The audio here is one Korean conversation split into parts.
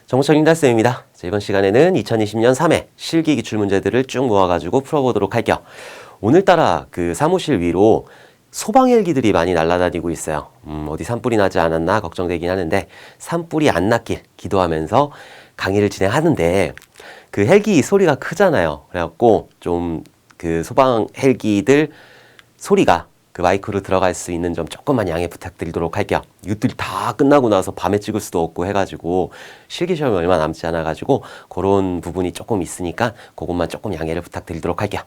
정보청 김달쌤입니다. 이번 시간에는 2020년 3회 실기 기출 문제들을 쭉 모아가지고 풀어보도록 할게요. 오늘따라 그 사무실 위로 소방 헬기들이 많이 날아다니고 있어요. 어디 산불이 나지 않았나 걱정되긴 하는데 산불이 안 났길 기도하면서 강의를 진행하는데 그 헬기 소리가 크잖아요. 그래갖고 좀 그 소방 헬기들 소리가 그 마이크로 들어갈 수 있는 점 조금만 양해 부탁드리도록 할게요. 이것들이 다 끝나고 나서 밤에 찍을 수도 없고 해가지고 실기시험이 얼마 남지 않아가지고 그런 부분이 조금 있으니까 그것만 조금 양해를 부탁드리도록 할게요.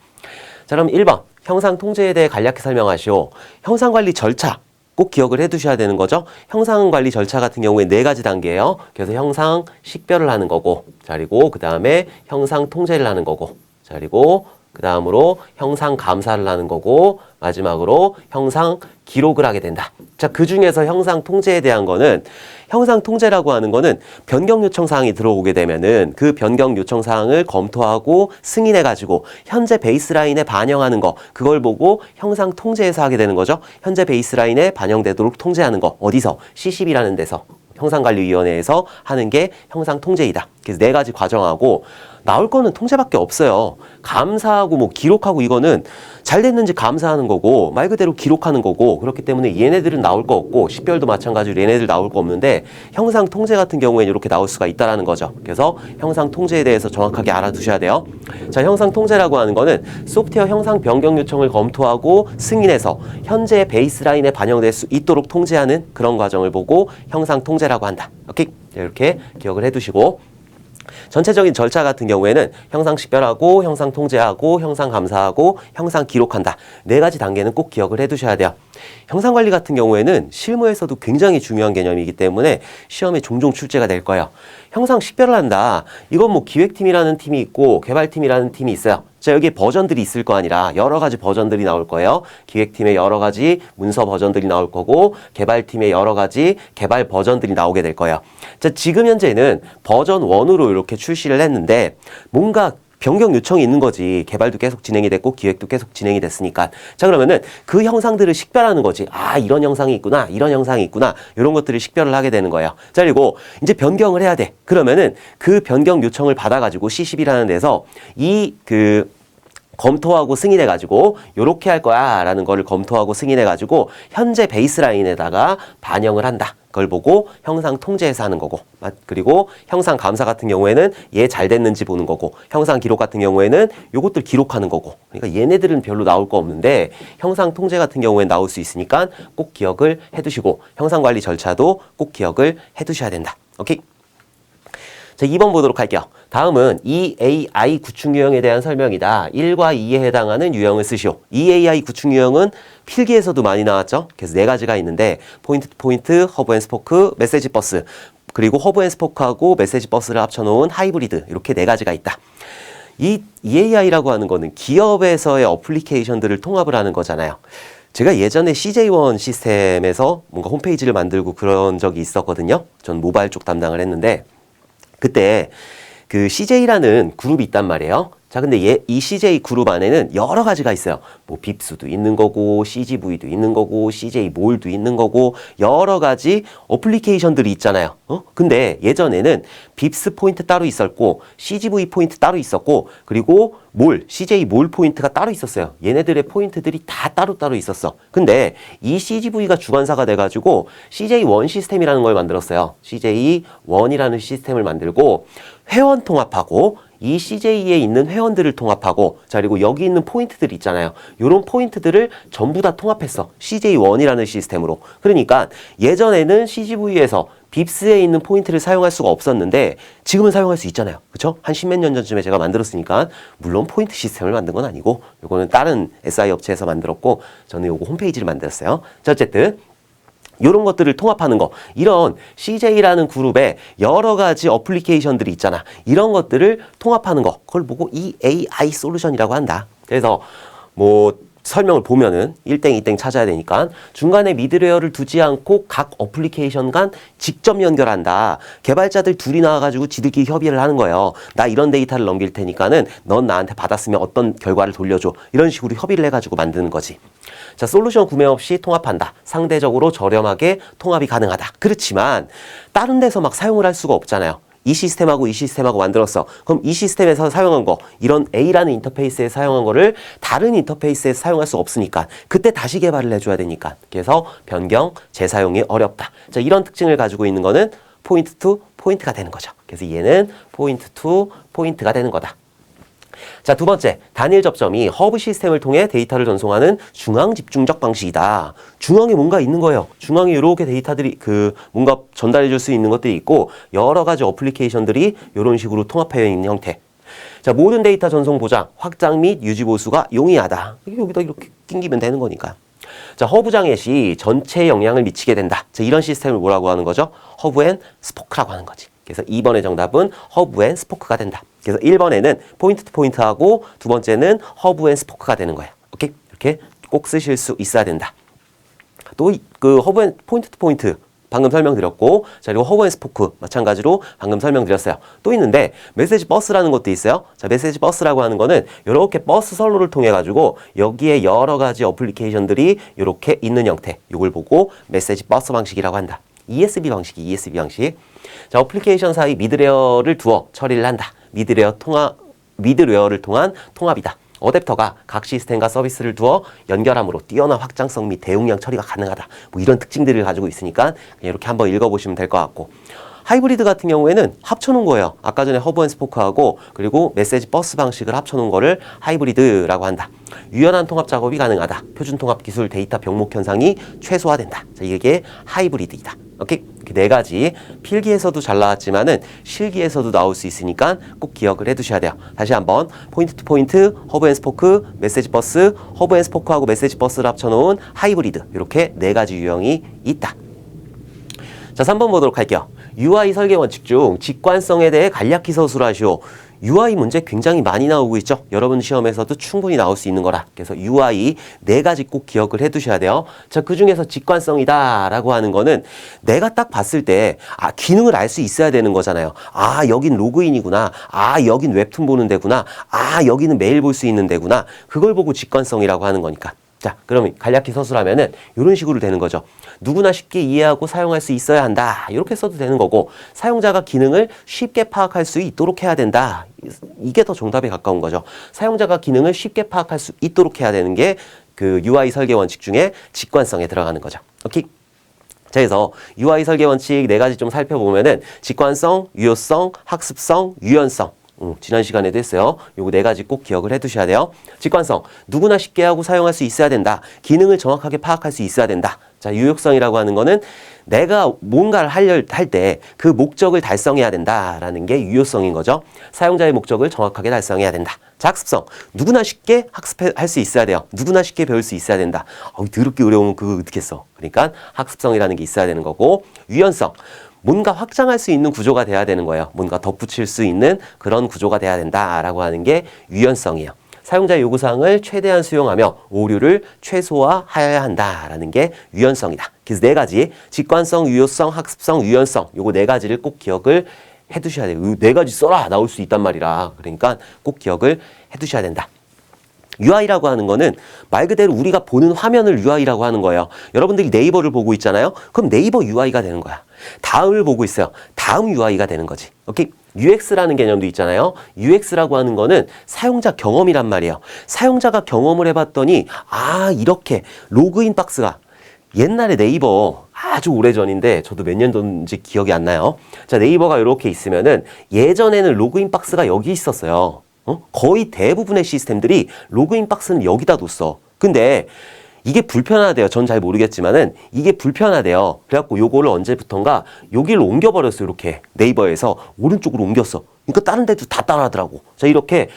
자, 그럼 1번 형상 통제에 대해 간략히 설명하시오. 형상 관리 절차 꼭 기억을 해두셔야 되는 거죠. 형상 관리 절차 같은 경우에 4가지 단계예요. 그래서 형상 식별을 하는 거고, 자, 그리고 그 다음에 형상 통제를 하는 거고, 자, 그리고 그 다음으로 형상 감사를 하는 거고, 마지막으로 형상 기록을 하게 된다. 자, 그 중에서 형상 통제에 대한 거는 형상 통제라고 하는 거는 변경 요청 사항이 들어오게 되면은 그 변경 요청 사항을 검토하고 승인해 가지고 현재 베이스라인에 반영하는 거, 그걸 보고 형상 통제에서 하게 되는 거죠. 현재 베이스라인에 반영되도록 통제하는 거, 어디서? C10이라는 데서 형상관리위원회에서 하는 게 형상 통제이다. 그래서 4가지 과정하고 나올 거는 통제밖에 없어요. 감사하고 뭐 기록하고 이거는 잘 됐는지 감사하는 거고 말 그대로 기록하는 거고, 그렇기 때문에 얘네들은 나올 거 없고 식별도 마찬가지로 얘네들 나올 거 없는데 형상 통제 같은 경우에는 이렇게 나올 수가 있다라는 거죠. 그래서 형상 통제에 대해서 정확하게 알아두셔야 돼요. 자, 형상 통제라고 하는 거는 소프트웨어 형상 변경 요청을 검토하고 승인해서 현재 베이스라인에 반영될 수 있도록 통제하는 그런 과정을 보고 형상 통제라고 한다. 오케이? 이렇게 기억을 해두시고, 전체적인 절차 같은 경우에는 형상 식별하고 형상 통제하고 형상 감사하고 형상 기록한다. 4가지 단계는 꼭 기억을 해두셔야 돼요. 형상 관리 같은 경우에는 실무에서도 굉장히 중요한 개념이기 때문에 시험에 종종 출제가 될 거예요. 형상 식별을 한다. 이건 뭐 기획팀이라는 팀이 있고 개발팀이라는 팀이 있어요. 자, 여기에 버전들이 있을 거 아니라 여러 가지 버전들이 나올 거예요. 기획팀의 여러 가지 문서 버전들이 나올 거고 개발팀의 여러 가지 개발 버전들이 나오게 될 거예요. 자, 지금 현재는 버전 1으로 이렇게 출시를 했는데 뭔가 변경 요청이 있는 거지. 개발도 계속 진행이 됐고 기획도 계속 진행이 됐으니까. 자, 그러면은 그 형상들을 식별하는 거지. 아, 이런 형상이 있구나. 이런 형상이 있구나. 이런 것들을 식별을 하게 되는 거예요. 자, 그리고 이제 변경을 해야 돼. 그러면은 그 변경 요청을 받아가지고 C10이라는 데서 검토하고 승인해가지고 요렇게 할 거야 라는 거를 검토하고 승인해가지고 현재 베이스라인에다가 반영을 한다. 그걸 보고 형상 통제해서 하는 거고, 그리고 형상 감사 같은 경우에는 얘 잘 됐는지 보는 거고, 형상 기록 같은 경우에는 요것들 기록하는 거고. 그러니까 얘네들은 별로 나올 거 없는데 형상 통제 같은 경우에는 나올 수 있으니까 꼭 기억을 해두시고, 형상 관리 절차도 꼭 기억을 해두셔야 된다. 오케이? 자, 2번 보도록 할게요. 다음은 EAI 구축 유형에 대한 설명이다. 1과 2에 해당하는 유형을 쓰시오. EAI 구축 유형은 필기에서도 많이 나왔죠. 그래서 4가지가 있는데 포인트 투 포인트, 허브 앤 스포크, 메시지 버스, 그리고 허브 앤 스포크하고 메시지 버스를 합쳐놓은 하이브리드, 이렇게 4가지가 있다. 이 EAI라고 하는 거는 기업에서의 어플리케이션들을 통합을 하는 거잖아요. 제가 예전에 CJ1 시스템에서 뭔가 홈페이지를 만들고 그런 적이 있었거든요. 전 모바일 쪽 담당을 했는데 그때 그 CJ라는 그룹이 있단 말이에요. 자, 근데 이 CJ 그룹 안에는 여러 가지가 있어요. 뭐 빕스도 있는 거고, CGV도 있는 거고, CJ몰도 있는 거고, 여러 가지 어플리케이션들이 있잖아요. 근데 예전에는 빕스 포인트 따로 있었고, CGV 포인트 따로 있었고, 그리고 CJ몰 포인트가 따로 있었어요. 얘네들의 포인트들이 다 따로따로 있었어. 근데 이 CGV가 주관사가 돼가지고 CJ1 시스템이라는 걸 만들었어요. CJ1이라는 시스템을 만들고 회원 통합하고 이 CJ에 있는 회원들을 통합하고, 자, 그리고 여기 있는 포인트들 있잖아요. 요런 포인트들을 전부 다 통합했어. CJ1이라는 시스템으로. 그러니까 예전에는 CGV에서 빕스에 있는 포인트를 사용할 수가 없었는데 지금은 사용할 수 있잖아요. 그쵸? 한 10몇 년 전쯤에 제가 만들었으니까, 물론 포인트 시스템을 만든 건 아니고 요거는 다른 SI 업체에서 만들었고 저는 요거 홈페이지를 만들었어요. 자, 어쨌든 이런 것들을 통합하는 거, 이런 CJ라는 그룹에 여러 가지 어플리케이션들이 있잖아. 이런 것들을 통합하는 거, 그걸 보고 EAI 솔루션이라고 한다. 그래서 뭐 설명을 보면은 1땡 2땡 찾아야 되니까 중간에 미드웨어를 두지 않고 각 어플리케이션 간 직접 연결한다. 개발자들 둘이 나와가지고 지들끼리 협의를 하는 거예요. 나 이런 데이터를 넘길 테니까는 넌 나한테 받았으면 어떤 결과를 돌려줘. 이런 식으로 협의를 해가지고 만드는 거지. 자, 솔루션 구매 없이 통합한다. 상대적으로 저렴하게 통합이 가능하다. 그렇지만 다른 데서 막 사용을 할 수가 없잖아요. 이 시스템하고 이 시스템하고 만들었어. 그럼 이 시스템에서 사용한 거, 이런 A라는 인터페이스에 사용한 거를 다른 인터페이스에 사용할 수 없으니까 그때 다시 개발을 해줘야 되니까. 그래서 변경, 재사용이 어렵다. 자, 이런 특징을 가지고 있는 거는 포인트 투 포인트가 되는 거죠. 그래서 얘는 포인트 투 포인트가 되는 거다. 자, 두 번째, 단일 접점이 허브 시스템을 통해 데이터를 전송하는 중앙 집중적 방식이다. 중앙에 뭔가 있는 거예요. 중앙에 이렇게 데이터들이 뭔가 전달해 줄 수 있는 것들이 있고 여러 가지 어플리케이션들이 이런 식으로 통합되어 있는 형태. 자, 모든 데이터 전송 보장, 확장 및 유지 보수가 용이하다. 여기다 이렇게 끼기면 되는 거니까. 자, 허브 장애 시 전체에 영향을 미치게 된다. 자, 이런 시스템을 뭐라고 하는 거죠? 허브 앤 스포크라고 하는 거지. 그래서 2번의 정답은 허브 앤 스포크가 된다. 그래서 1번에는 포인트 투 포인트하고 두 번째는 허브 앤 스포크가 되는 거예요. 오케이? 이렇게 꼭 쓰실 수 있어야 된다. 또 그 허브 앤 포인트 투 포인트 방금 설명드렸고, 자, 그리고 허브 앤 스포크 마찬가지로 방금 설명드렸어요. 또 있는데 메시지 버스라는 것도 있어요. 자, 메시지 버스라고 하는 거는 이렇게 버스 선로를 통해 가지고 여기에 여러 가지 어플리케이션들이 이렇게 있는 형태. 이걸 보고 메시지 버스 방식이라고 한다. ESB 방식이 ESB 방식. 자, 어플리케이션 사이 미드레어를 두어 처리를 한다. 미드웨어를 통한 통합이다. 어댑터가 각 시스템과 서비스를 두어 연결함으로 뛰어난 확장성 및 대용량 처리가 가능하다. 뭐 이런 특징들을 가지고 있으니까 그냥 이렇게 한번 읽어보시면 될 것 같고. 하이브리드 같은 경우에는 합쳐놓은 거예요. 아까 전에 허브 앤 스포크하고 그리고 메시지 버스 방식을 합쳐놓은 거를 하이브리드라고 한다. 유연한 통합 작업이 가능하다. 표준 통합 기술 데이터 병목 현상이 최소화된다. 자, 이게 하이브리드이다. 오케이? 네 가지 필기에서도 잘 나왔지만은 실기에서도 나올 수 있으니까 꼭 기억을 해두셔야 돼요. 다시 한번 포인트 투 포인트, 허브 앤 스포크, 메시지 버스, 허브 앤 스포크하고 메시지 버스를 합쳐놓은 하이브리드 이렇게 네 가지 유형이 있다. 자, 3번 보도록 할게요. UI 설계 원칙 중 직관성에 대해 간략히 서술하시오. UI 문제 굉장히 많이 나오고 있죠. 여러분 시험에서도 충분히 나올 수 있는 거라. 그래서 UI 네 가지 꼭 기억을 해두셔야 돼요. 자, 그 중에서 직관성이다 라고 하는 거는 내가 딱 봤을 때 기능을 알 수 있어야 되는 거잖아요. 여긴 로그인이구나. 여긴 웹툰 보는 데구나. 여기는 메일 볼 수 있는 데구나. 그걸 보고 직관성이라고 하는 거니까. 자, 그러면 간략히 서술하면은 이런 식으로 되는 거죠. 누구나 쉽게 이해하고 사용할 수 있어야 한다. 이렇게 써도 되는 거고, 사용자가 기능을 쉽게 파악할 수 있도록 해야 된다. 이게 더 정답에 가까운 거죠. 사용자가 기능을 쉽게 파악할 수 있도록 해야 되는 게 그 UI 설계 원칙 중에 직관성에 들어가는 거죠. 오케이? 자, 그래서 UI 설계 원칙 네 가지 좀 살펴보면은 직관성, 유효성, 학습성, 유연성. 지난 시간에도 했어요. 요거 네 가지 꼭 기억을 해두셔야 돼요. 직관성, 누구나 쉽게 하고 사용할 수 있어야 된다. 기능을 정확하게 파악할 수 있어야 된다. 자, 유효성이라고 하는 거는 내가 뭔가를 할 때 그 목적을 달성해야 된다라는 게 유효성인 거죠. 사용자의 목적을 정확하게 달성해야 된다. 자, 학습성, 누구나 쉽게 학습할 수 있어야 돼요. 누구나 쉽게 배울 수 있어야 된다. 더럽게 어려우면 그거 어떻게 써? 그러니까 학습성이라는 게 있어야 되는 거고, 유연성, 뭔가 확장할 수 있는 구조가 돼야 되는 거예요. 뭔가 덧붙일 수 있는 그런 구조가 돼야 된다라고 하는 게 유연성이에요. 사용자의 요구사항을 최대한 수용하며 오류를 최소화해야 한다라는 게 유연성이다. 그래서 네 가지, 직관성, 유효성, 학습성, 유연성, 요거 네 가지를 꼭 기억을 해두셔야 돼요. 네 가지 써라 나올 수 있단 말이라. 그러니까 꼭 기억을 해두셔야 된다. UI라고 하는 거는 말 그대로 우리가 보는 화면을 UI라고 하는 거예요. 여러분들이 네이버를 보고 있잖아요. 그럼 네이버 UI가 되는 거야. 다음을 보고 있어요. 다음 UI가 되는 거지. 오케이? UX라는 개념도 있잖아요. UX라고 하는 거는 사용자 경험이란 말이에요. 사용자가 경험을 해봤더니 이렇게 로그인 박스가 옛날에 네이버 아주 오래전인데 저도 몇 년 전인지 기억이 안 나요. 자, 네이버가 이렇게 있으면은 예전에는 로그인 박스가 여기 있었어요. 거의 대부분의 시스템들이 로그인 박스는 여기다 뒀어. 근데 이게 불편하대요. 전 잘 모르겠지만은 이게 불편하대요. 그래갖고 요거를 언제부턴가 여기를 옮겨버렸어요. 이렇게 네이버에서 오른쪽으로 옮겼어. 그러니까 다른 데도 다 따라하더라고. 자, 이렇게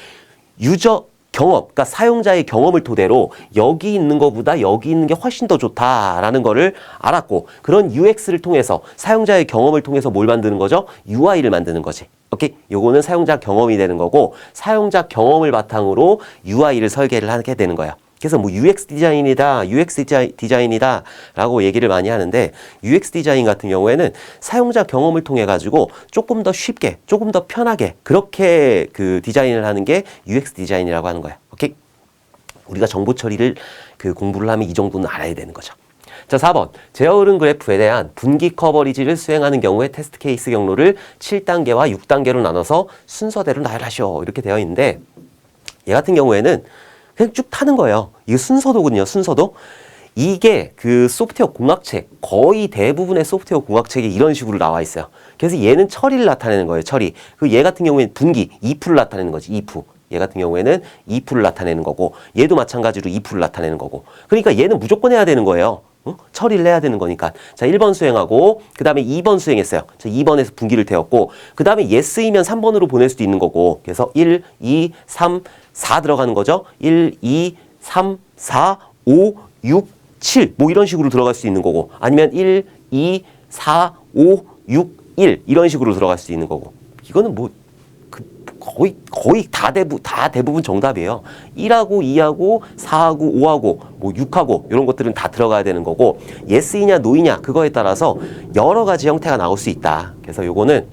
유저 경험, 그러니까 사용자의 경험을 토대로 여기 있는 것보다 여기 있는 게 훨씬 더 좋다라는 거를 알았고, 그런 UX를 통해서 사용자의 경험을 통해서 뭘 만드는 거죠? UI를 만드는 거지. 오케이? 요거는 사용자 경험이 되는 거고, 사용자 경험을 바탕으로 UI를 설계를 하게 되는 거예요. 그래서 뭐 UX 디자인이다, UX 디자인이다 라고 얘기를 많이 하는데, UX 디자인 같은 경우에는 사용자 경험을 통해 가지고 조금 더 쉽게, 조금 더 편하게 그렇게 그 디자인을 하는 게 UX 디자인이라고 하는 거야. 오케이? 우리가 정보 처리를 공부를 하면 이 정도는 알아야 되는 거죠. 자, 4번. 제어흐름 그래프에 대한 분기 커버리지를 수행하는 경우에 테스트 케이스 경로를 7단계와 6단계로 나눠서 순서대로 나열하시오. 이렇게 되어 있는데 얘 같은 경우에는 그냥 쭉 타는 거예요. 이거 순서도거든요. 순서도. 이게 그 소프트웨어 공학책, 거의 대부분의 소프트웨어 공학책에 이런 식으로 나와 있어요. 그래서 얘는 처리를 나타내는 거예요. 처리. 그 얘 같은 경우에는 분기, if를 나타내는 거지. if. 얘 같은 경우에는 if를 나타내는 거고 얘도 마찬가지로 if를 나타내는 거고 그러니까 얘는 무조건 해야 되는 거예요. 처리를 해야 되는 거니까. 자, 1번 수행하고 그 다음에 2번 수행했어요. 자, 2번에서 분기를 태웠고 그 다음에 yes이면 3번으로 보낼 수도 있는 거고 그래서 1, 2, 3, 4 들어가는 거죠. 1, 2, 3, 4, 5, 6, 7 뭐 이런 식으로 들어갈 수 있는 거고 아니면 1, 2, 4, 5, 6, 1 이런 식으로 들어갈 수 있는 거고 이거는 뭐 거의 다 대부분 정답이에요. 1하고 2하고 4하고 5하고 뭐 6하고 이런 것들은 다 들어가야 되는 거고 yes이냐 no이냐 그거에 따라서 여러 가지 형태가 나올 수 있다. 그래서 요거는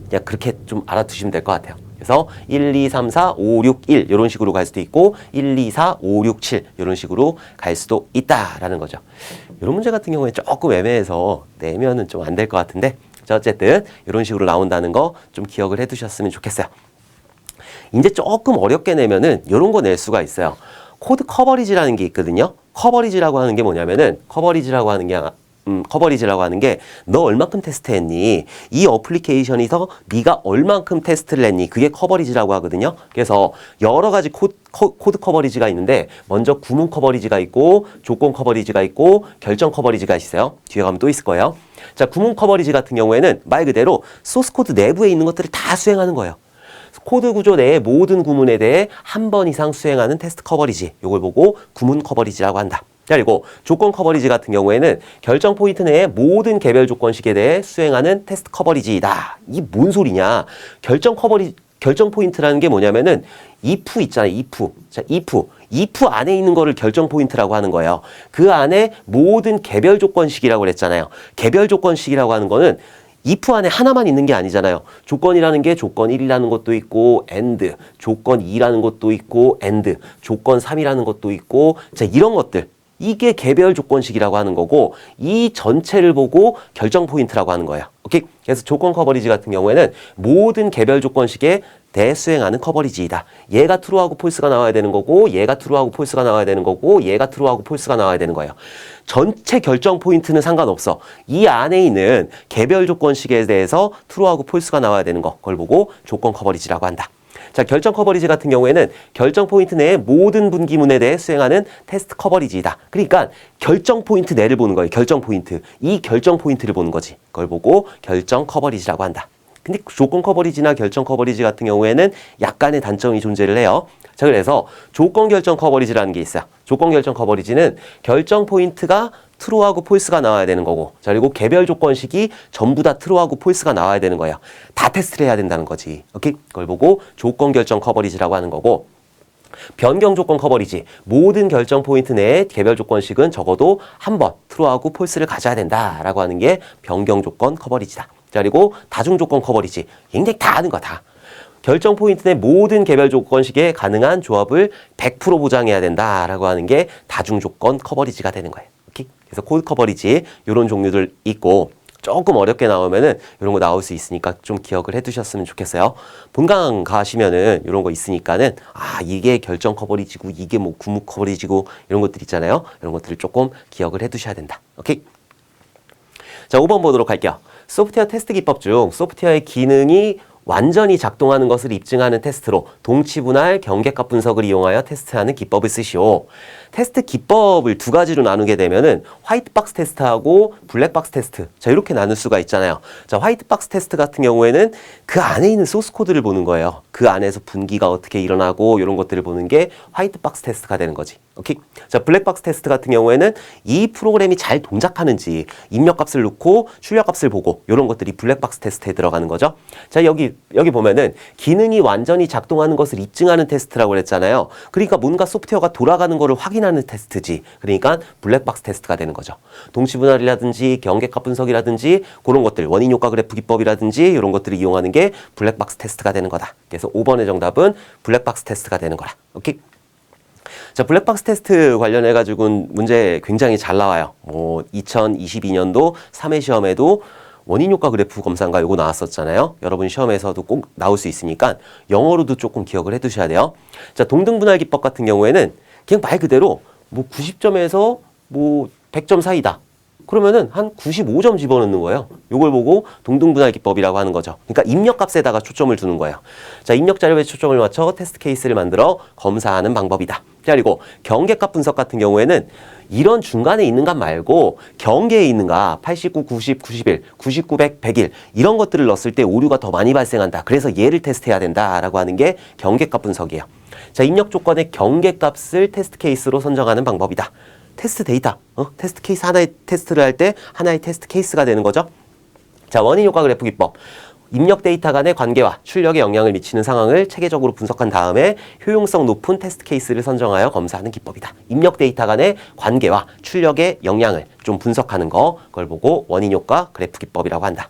그냥 그렇게 좀 알아두시면 될 것 같아요. 그래서 1, 2, 3, 4, 5, 6, 1 이런 식으로 갈 수도 있고 1, 2, 4, 5, 6, 7 이런 식으로 갈 수도 있다라는 거죠. 이런 문제 같은 경우에 조금 애매해서 내면은 좀 안 될 것 같은데 자, 어쨌든 이런 식으로 나온다는 거 좀 기억을 해두셨으면 좋겠어요. 이제 조금 어렵게 내면은 이런 거 낼 수가 있어요. 코드 커버리지라는 게 있거든요. 커버리지라고 하는 게 뭐냐면은 커버리지라고 하는 게 너 얼만큼 테스트했니? 이 어플리케이션에서 네가 얼만큼 테스트를 했니? 그게 커버리지라고 하거든요. 그래서 여러 가지 코드 커버리지가 있는데 먼저 구문 커버리지가 있고 조건 커버리지가 있고 결정 커버리지가 있어요. 뒤에 가면 또 있을 거예요. 자, 구문 커버리지 같은 경우에는 말 그대로 소스 코드 내부에 있는 것들을 다 수행하는 거예요. 코드 구조 내의 모든 구문에 대해 한 번 이상 수행하는 테스트 커버리지. 이걸 보고 구문 커버리지라고 한다. 그리고 조건 커버리지 같은 경우에는 결정 포인트 내의 모든 개별 조건식에 대해 수행하는 테스트 커버리지이다. 이게 뭔 소리냐? 결정 포인트라는 게 뭐냐면은 if 있잖아요. if. 자, if 안에 있는 거를 결정 포인트라고 하는 거예요. 그 안에 모든 개별 조건식이라고 그랬잖아요. 개별 조건식이라고 하는 거는 if 안에 하나만 있는 게 아니잖아요. 조건이라는 게 조건 1이라는 것도 있고 and, 조건 2라는 것도 있고 and, 조건 3이라는 것도 있고 자, 이런 것들. 이게 개별 조건식이라고 하는 거고 이 전체를 보고 결정 포인트라고 하는 거예요. 오케이? 그래서 조건 커버리지 같은 경우에는 모든 개별 조건식에 대수행하는 커버리지이다. 얘가 true하고 false가 나와야 되는 거고 얘가 true하고 false가 나와야 되는 거고 얘가 true하고 false가 나와야 되는 거예요. 전체 결정 포인트는 상관없어. 이 안에 있는 개별 조건식에 대해서 true하고 false가 나와야 되는 거 그걸 보고 조건 커버리지라고 한다. 자, 결정 커버리지 같은 경우에는 결정 포인트 내의 모든 분기문에 대해 수행하는 테스트 커버리지이다. 그러니까 결정 포인트 내를 보는 거예요. 결정 포인트. 이 결정 포인트를 보는 거지. 그걸 보고 결정 커버리지라고 한다. 근데 조건 커버리지나 결정 커버리지 같은 경우에는 약간의 단점이 존재를 해요. 자, 그래서 조건 결정 커버리지라는 게 있어요. 조건 결정 커버리지는 결정 포인트가 true하고 false가 나와야 되는 거고 자, 그리고 개별 조건식이 전부 다 true하고 false가 나와야 되는 거예요. 다 테스트를 해야 된다는 거지. 오케이? 그걸 보고 조건 결정 커버리지라고 하는 거고 변경 조건 커버리지 모든 결정 포인트 내에 개별 조건식은 적어도 한 번 true하고 false를 가져야 된다라고 하는 게 변경 조건 커버리지다. 자, 그리고 다중 조건 커버리지 굉장히 다 하는 거야. 다. 결정 포인트 내 모든 개별 조건식에 가능한 조합을 100% 보장해야 된다라고 하는 게 다중 조건 커버리지가 되는 거예요. 오케이? 그래서 코드 커버리지 이런 종류들 있고 조금 어렵게 나오면은 이런 거 나올 수 있으니까 좀 기억을 해두셨으면 좋겠어요. 본강 가시면은 이런 거 있으니까는 아, 이게 결정 커버리지고 이게 뭐 구문 커버리지고 이런 것들 있잖아요. 이런 것들을 조금 기억을 해두셔야 된다. 오케이? 자, 5번 보도록 할게요. 소프트웨어 테스트 기법 중 소프트웨어의 기능이 완전히 작동하는 것을 입증하는 테스트로 동치 분할, 경계값 분석을 이용하여 테스트하는 기법을 쓰시오. 테스트 기법을 두 가지로 나누게 되면은 화이트박스 테스트하고 블랙박스 테스트. 자, 이렇게 나눌 수가 있잖아요. 자, 화이트박스 테스트 같은 경우에는 그 안에 있는 소스 코드를 보는 거예요. 그 안에서 분기가 어떻게 일어나고 이런 것들을 보는 게 화이트박스 테스트가 되는 거지. 오케이? 자, 블랙박스 테스트 같은 경우에는 이 프로그램이 잘 동작하는지 입력값을 넣고 출력값을 보고 이런 것들이 블랙박스 테스트에 들어가는 거죠. 자, 여기 보면은 기능이 완전히 작동하는 것을 입증하는 테스트라고 그랬잖아요. 그러니까 뭔가 소프트웨어가 돌아가는 거를 확인하는 테스트지. 그러니까 블랙박스 테스트가 되는 거죠. 동치분할이라든지 경계값 분석이라든지 그런 것들, 원인 효과 그래프 기법이라든지 이런 것들을 이용하는 게 블랙박스 테스트가 되는 거다. 그래서 5번의 정답은 블랙박스 테스트가 되는 거라. 오케이? 자, 블랙박스 테스트 관련해가지고는 문제 굉장히 잘 나와요. 2022년도 3회 시험에도 원인 효과 그래프 검사인가 요거 나왔었잖아요. 여러분 시험에서도 꼭 나올 수 있으니까 영어로도 조금 기억을 해 두셔야 돼요. 자, 동등분할 기법 같은 경우에는 그냥 말 그대로 90점에서 100점 사이다. 그러면은 한 95점 집어넣는 거예요. 요걸 보고 동등분할 기법이라고 하는 거죠. 그러니까 입력값에다가 초점을 두는 거예요. 자, 입력 자료에 초점을 맞춰 테스트 케이스를 만들어 검사하는 방법이다. 자, 그리고 경계값 분석 같은 경우에는 이런 중간에 있는 값 말고 경계에 있는 값 89, 90, 91, 99, 100, 101 이런 것들을 넣었을 때 오류가 더 많이 발생한다. 그래서 얘를 테스트해야 된다라고 하는 게 경계값 분석이에요. 자, 입력 조건의 경계값을 테스트 케이스로 선정하는 방법이다. 테스트 데이터, 테스트 케이스 하나의 테스트를 할 때 하나의 테스트 케이스가 되는 거죠. 자, 원인 효과 그래프 기법. 입력 데이터 간의 관계와 출력에 영향을 미치는 상황을 체계적으로 분석한 다음에 효용성 높은 테스트 케이스를 선정하여 검사하는 기법이다. 입력 데이터 간의 관계와 출력의 영향을 좀 분석하는 거, 그걸 보고 원인 효과 그래프 기법이라고 한다.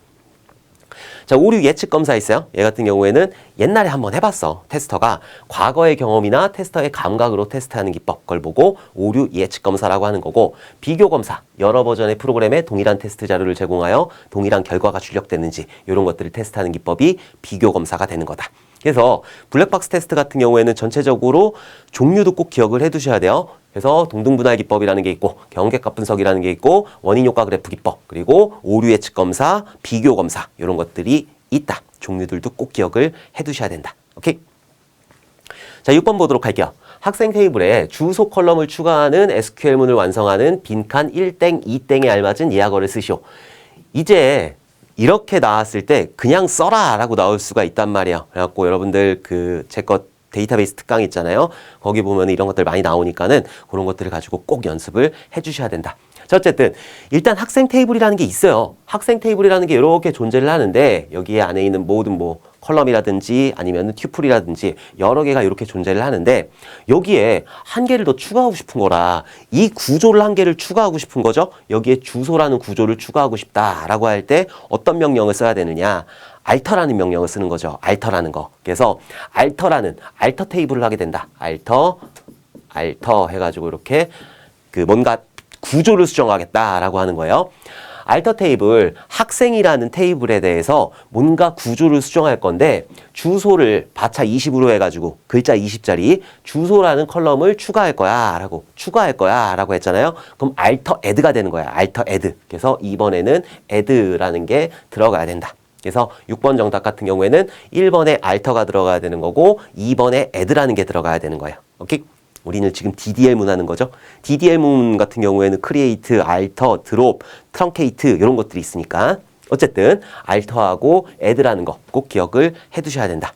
자, 오류 예측 검사 있어요. 얘 같은 경우에는 옛날에 한번 해봤어. 테스터가 과거의 경험이나 테스터의 감각으로 테스트하는 기법, 그걸 보고 오류 예측 검사라고 하는 거고, 비교 검사, 여러 버전의 프로그램에 동일한 테스트 자료를 제공하여 동일한 결과가 출력됐는지 이런 것들을 테스트하는 기법이 비교 검사가 되는 거다. 그래서 블랙박스 테스트 같은 경우에는 전체적으로 종류도 꼭 기억을 해 두셔야 돼요. 그래서 동등분할 기법이라는 게 있고, 경계값 분석이라는 게 있고, 원인 효과 그래프 기법, 그리고 오류 예측 검사, 비교 검사 이런 것들이 있다. 종류들도 꼭 기억을 해 두셔야 된다. 오케이? 자, 6번 보도록 할게요. 학생 테이블에 주소 컬럼을 추가하는 SQL문을 완성하는 빈칸 1땡 2땡에 알맞은 예약어를 쓰시오. 이제 이렇게 나왔을 때 그냥 써라 라고 나올 수가 있단 말이에요. 그래갖고 여러분들 제 것 데이터베이스 특강 있잖아요. 거기 보면 이런 것들 많이 나오니까는 그런 것들을 가지고 꼭 연습을 해 주셔야 된다. 자, 어쨌든 일단 학생 테이블이라는 게 있어요. 학생 테이블이라는 게 이렇게 존재를 하는데 여기에 안에 있는 모든 컬럼이라든지 아니면 튜플이라든지 여러 개가 이렇게 존재를 하는데 여기에 한 개를 더 추가하고 싶은 거라 이 구조를 한 개를 추가하고 싶은 거죠. 여기에 주소라는 구조를 추가하고 싶다라고 할 때 어떤 명령을 써야 되느냐. 알터라는 명령을 쓰는 거죠. 알터라는 거. 그래서 알터 테이블을 하게 된다. 알터 해가지고 이렇게 뭔가 구조를 수정하겠다라고 하는 거예요. 알터 테이블, 학생이라는 테이블에 대해서 뭔가 구조를 수정할 건데 주소를 바차 20으로 해가지고 글자 20짜리 주소라는 컬럼을 추가할 거야 라고 했잖아요. 그럼 알터 애드가 되는 거야. 알터 애드. 그래서 2번에는 애드라는 게 들어가야 된다. 그래서 6번 정답 같은 경우에는 1번에 알터가 들어가야 되는 거고 2번에 애드라는 게 들어가야 되는 거예요. 오케이? 우리는 지금 DDL문 하는 거죠. DDL문 같은 경우에는 크리에이트, 알터, 드롭, 트렁케이트 이런 것들이 있으니까 어쨌든 알터하고 애드라는 거 꼭 기억을 해 두셔야 된다.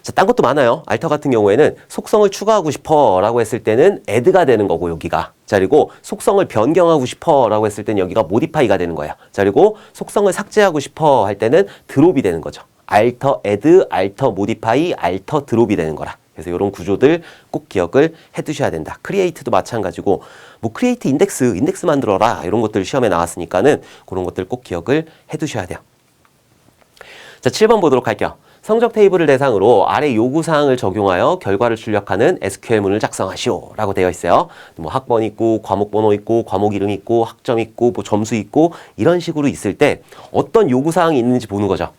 자, 딴 것도 많아요. 알터 같은 경우에는 속성을 추가하고 싶어 라고 했을 때는 애드가 되는 거고 여기가. 자, 그리고 속성을 변경하고 싶어 라고 했을 때는 여기가 모디파이가 되는 거야. 자, 그리고 속성을 삭제하고 싶어 할 때는 드롭이 되는 거죠. 알터 애드, 알터 모디파이, 알터 드롭이 되는 거라. 그래서 이런 구조들 꼭 기억을 해 두셔야 된다. 크리에이트도 마찬가지고 크리에이트 인덱스 만들어라 이런 것들 시험에 나왔으니까는 그런 것들 꼭 기억을 해 두셔야 돼요. 자, 7번 보도록 할게요. 성적 테이블을 대상으로 아래 요구사항을 적용하여 결과를 출력하는 SQL문을 작성하시오 라고 되어 있어요. 학번 있고 과목 번호 있고 과목 이름 있고 학점 있고 점수 있고 이런 식으로 있을 때 어떤 요구사항이 있는지 보는 거죠.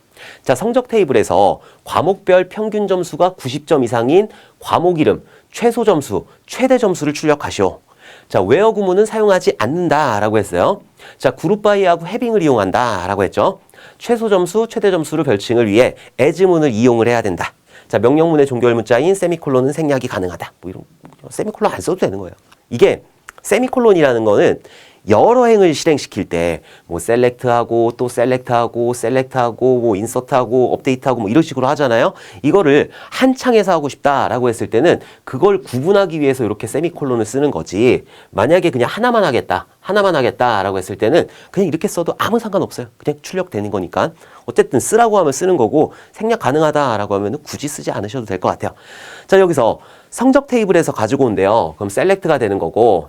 자, 성적 테이블에서 과목별 평균 점수가 90점 이상인 과목 이름, 최소 점수, 최대 점수를 출력하시오. 자, 웨어 구문은 사용하지 않는다라고 했어요. 자, 그룹 바이하고 해빙을 이용한다라고 했죠. 최소 점수, 최대 점수를 별칭을 위해 as문을 이용을 해야 된다. 자, 명령문의 종결 문자인 세미콜론은 생략이 가능하다. 이런 세미콜론 안 써도 되는 거예요. 이게 세미콜론이라는 거는 여러 행을 실행시킬 때 셀렉트하고 또 셀렉트하고 인서트하고 업데이트하고 이런 식으로 하잖아요. 이거를 한 창에서 하고 싶다라고 했을 때는 그걸 구분하기 위해서 이렇게 세미콜론을 쓰는 거지. 만약에 그냥 하나만 하겠다라고 했을 때는 그냥 이렇게 써도 아무 상관없어요. 그냥 출력되는 거니까. 어쨌든 쓰라고 하면 쓰는 거고 생략 가능하다라고 하면 굳이 쓰지 않으셔도 될 것 같아요. 자, 여기서 성적 테이블에서 가지고 온대요. 그럼 셀렉트가 되는 거고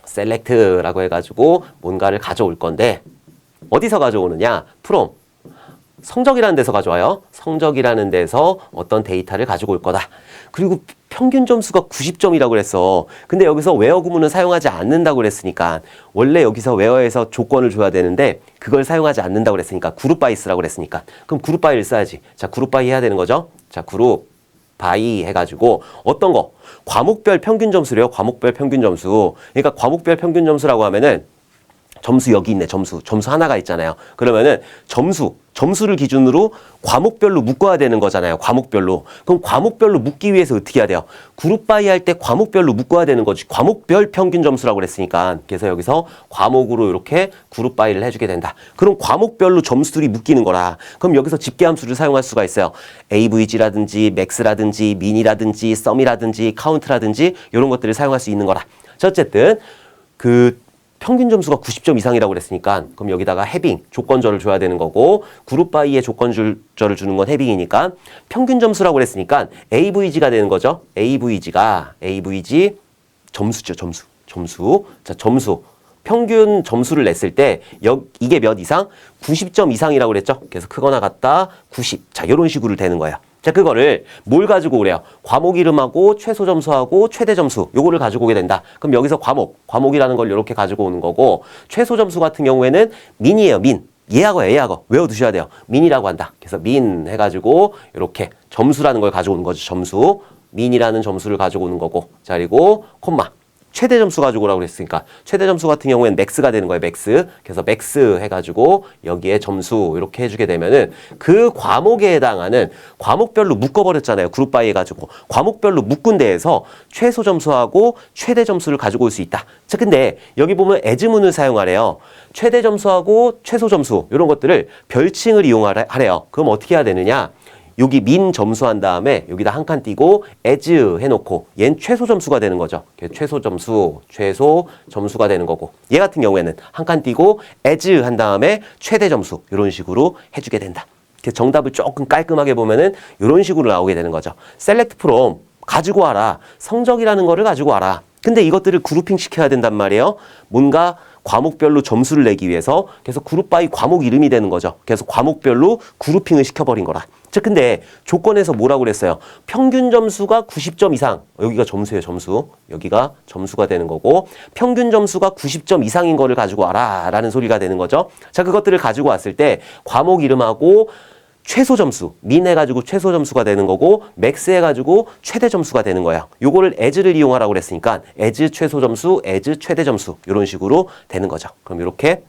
셀렉트라고 해가지고 뭔가를 가져올 건데 어디서 가져오느냐? from 성적이라는 데서 가져와요. 성적이라는 데서 어떤 데이터를 가지고 올 거다. 그리고 평균 점수가 90점이라고 그랬어. 근데 여기서 where 구문은 사용하지 않는다고 그랬으니까 원래 여기서 where에서 조건을 줘야 되는데 그걸 사용하지 않는다고 그랬으니까 그룹 바이 쓰라고 그랬으니까 그럼 그룹 바이를 써야지. 자, 그룹 바이 해야 되는 거죠. 자, 그룹 바이 해가지고 어떤 거? 과목별 평균 점수래요. 과목별 평균 점수. 그러니까 과목별 평균 점수라고 하면은 점수 여기 있네. 점수 하나가 있잖아요. 그러면은 점수를 기준으로 과목별로 묶어야 되는 거잖아요. 과목별로. 그럼 과목별로 묶기 위해서 어떻게 해야 돼요? 그룹 바이 할 때 과목별로 묶어야 되는 거지. 과목별 평균 점수라고 그랬으니까. 그래서 여기서 과목으로 이렇게 그룹 바이를 해주게 된다. 그럼 과목별로 점수들이 묶이는 거라. 그럼 여기서 집계함수를 사용할 수가 있어요. AVG라든지 맥스라든지 민이라든지 썸이라든지 카운트라든지 이런 것들을 사용할 수 있는 거라. 자, 어쨌든 평균 점수가 90점 이상이라고 그랬으니까 그럼 여기다가 해빙, 조건절을 줘야 되는 거고 그룹 바이에 조건절을 주는 건 해빙이니까 평균 점수라고 그랬으니까 AVG가 되는 거죠. AVG 점수죠. 점수. 자, 점수. 평균 점수를 냈을 때 이게 몇 이상? 90점 이상이라고 그랬죠. 그래서 크거나 같다 90. 자, 이런 식으로 되는 거예요. 자, 그거를 뭘 가지고 오래요? 과목 이름하고 최소 점수하고 최대 점수 요거를 가지고 오게 된다. 그럼 여기서 과목이라는 걸 이렇게 가지고 오는 거고 최소 점수 같은 경우에는 민이에요. 민. 예하고 외워두셔야 돼요. 민이라고 한다. 그래서 민 해가지고 이렇게 점수라는 걸 가지고 오는 거죠. 점수. 민이라는 점수를 가지고 오는 거고. 자, 그리고 콤마. 최대 점수 가지고 오라고 그랬으니까 최대 점수 같은 경우에는 맥스가 되는 거예요. 맥스. 그래서 맥스 해가지고 여기에 점수 이렇게 해주게 되면은 그 과목에 해당하는 과목별로 묶어버렸잖아요. 그룹 바이 해가지고 과목별로 묶은 데에서 최소 점수하고 최대 점수를 가지고 올 수 있다. 자, 근데 여기 보면 as문을 사용하래요. 최대 점수하고 최소 점수 이런 것들을 별칭을 이용하래요. 그럼 어떻게 해야 되느냐? 여기 민 점수한 다음에 여기다 한 칸 띄고 as 해놓고 얘는 최소 점수가 되는 거죠. 최소 점수가 되는 거고 얘 같은 경우에는 한 칸 띄고 as 한 다음에 최대 점수 이런 식으로 해주게 된다. 정답을 조금 깔끔하게 보면은 이런 식으로 나오게 되는 거죠. select from 가지고 와라. 성적이라는 거를 가지고 와라. 근데 이것들을 그룹핑 시켜야 된단 말이에요. 뭔가 과목별로 점수를 내기 위해서 그래서 그룹 바이 과목 이름이 되는 거죠. 그래서 과목별로 그룹핑을 시켜버린 거라. 자, 근데 조건에서 뭐라고 그랬어요? 평균 점수가 90점 이상. 여기가 점수예요, 점수. 여기가 점수가 되는 거고 평균 점수가 90점 이상인 거를 가지고 와라 라는 소리가 되는 거죠. 자, 그것들을 가지고 왔을 때 과목 이름하고 최소 점수, 민 해가지고 최소 점수가 되는 거고 맥스 해가지고 최대 점수가 되는 거야. 요거를 as를 이용하라고 그랬으니까 as 최소 점수, as 최대 점수 이런 식으로 되는 거죠. 그럼 이렇게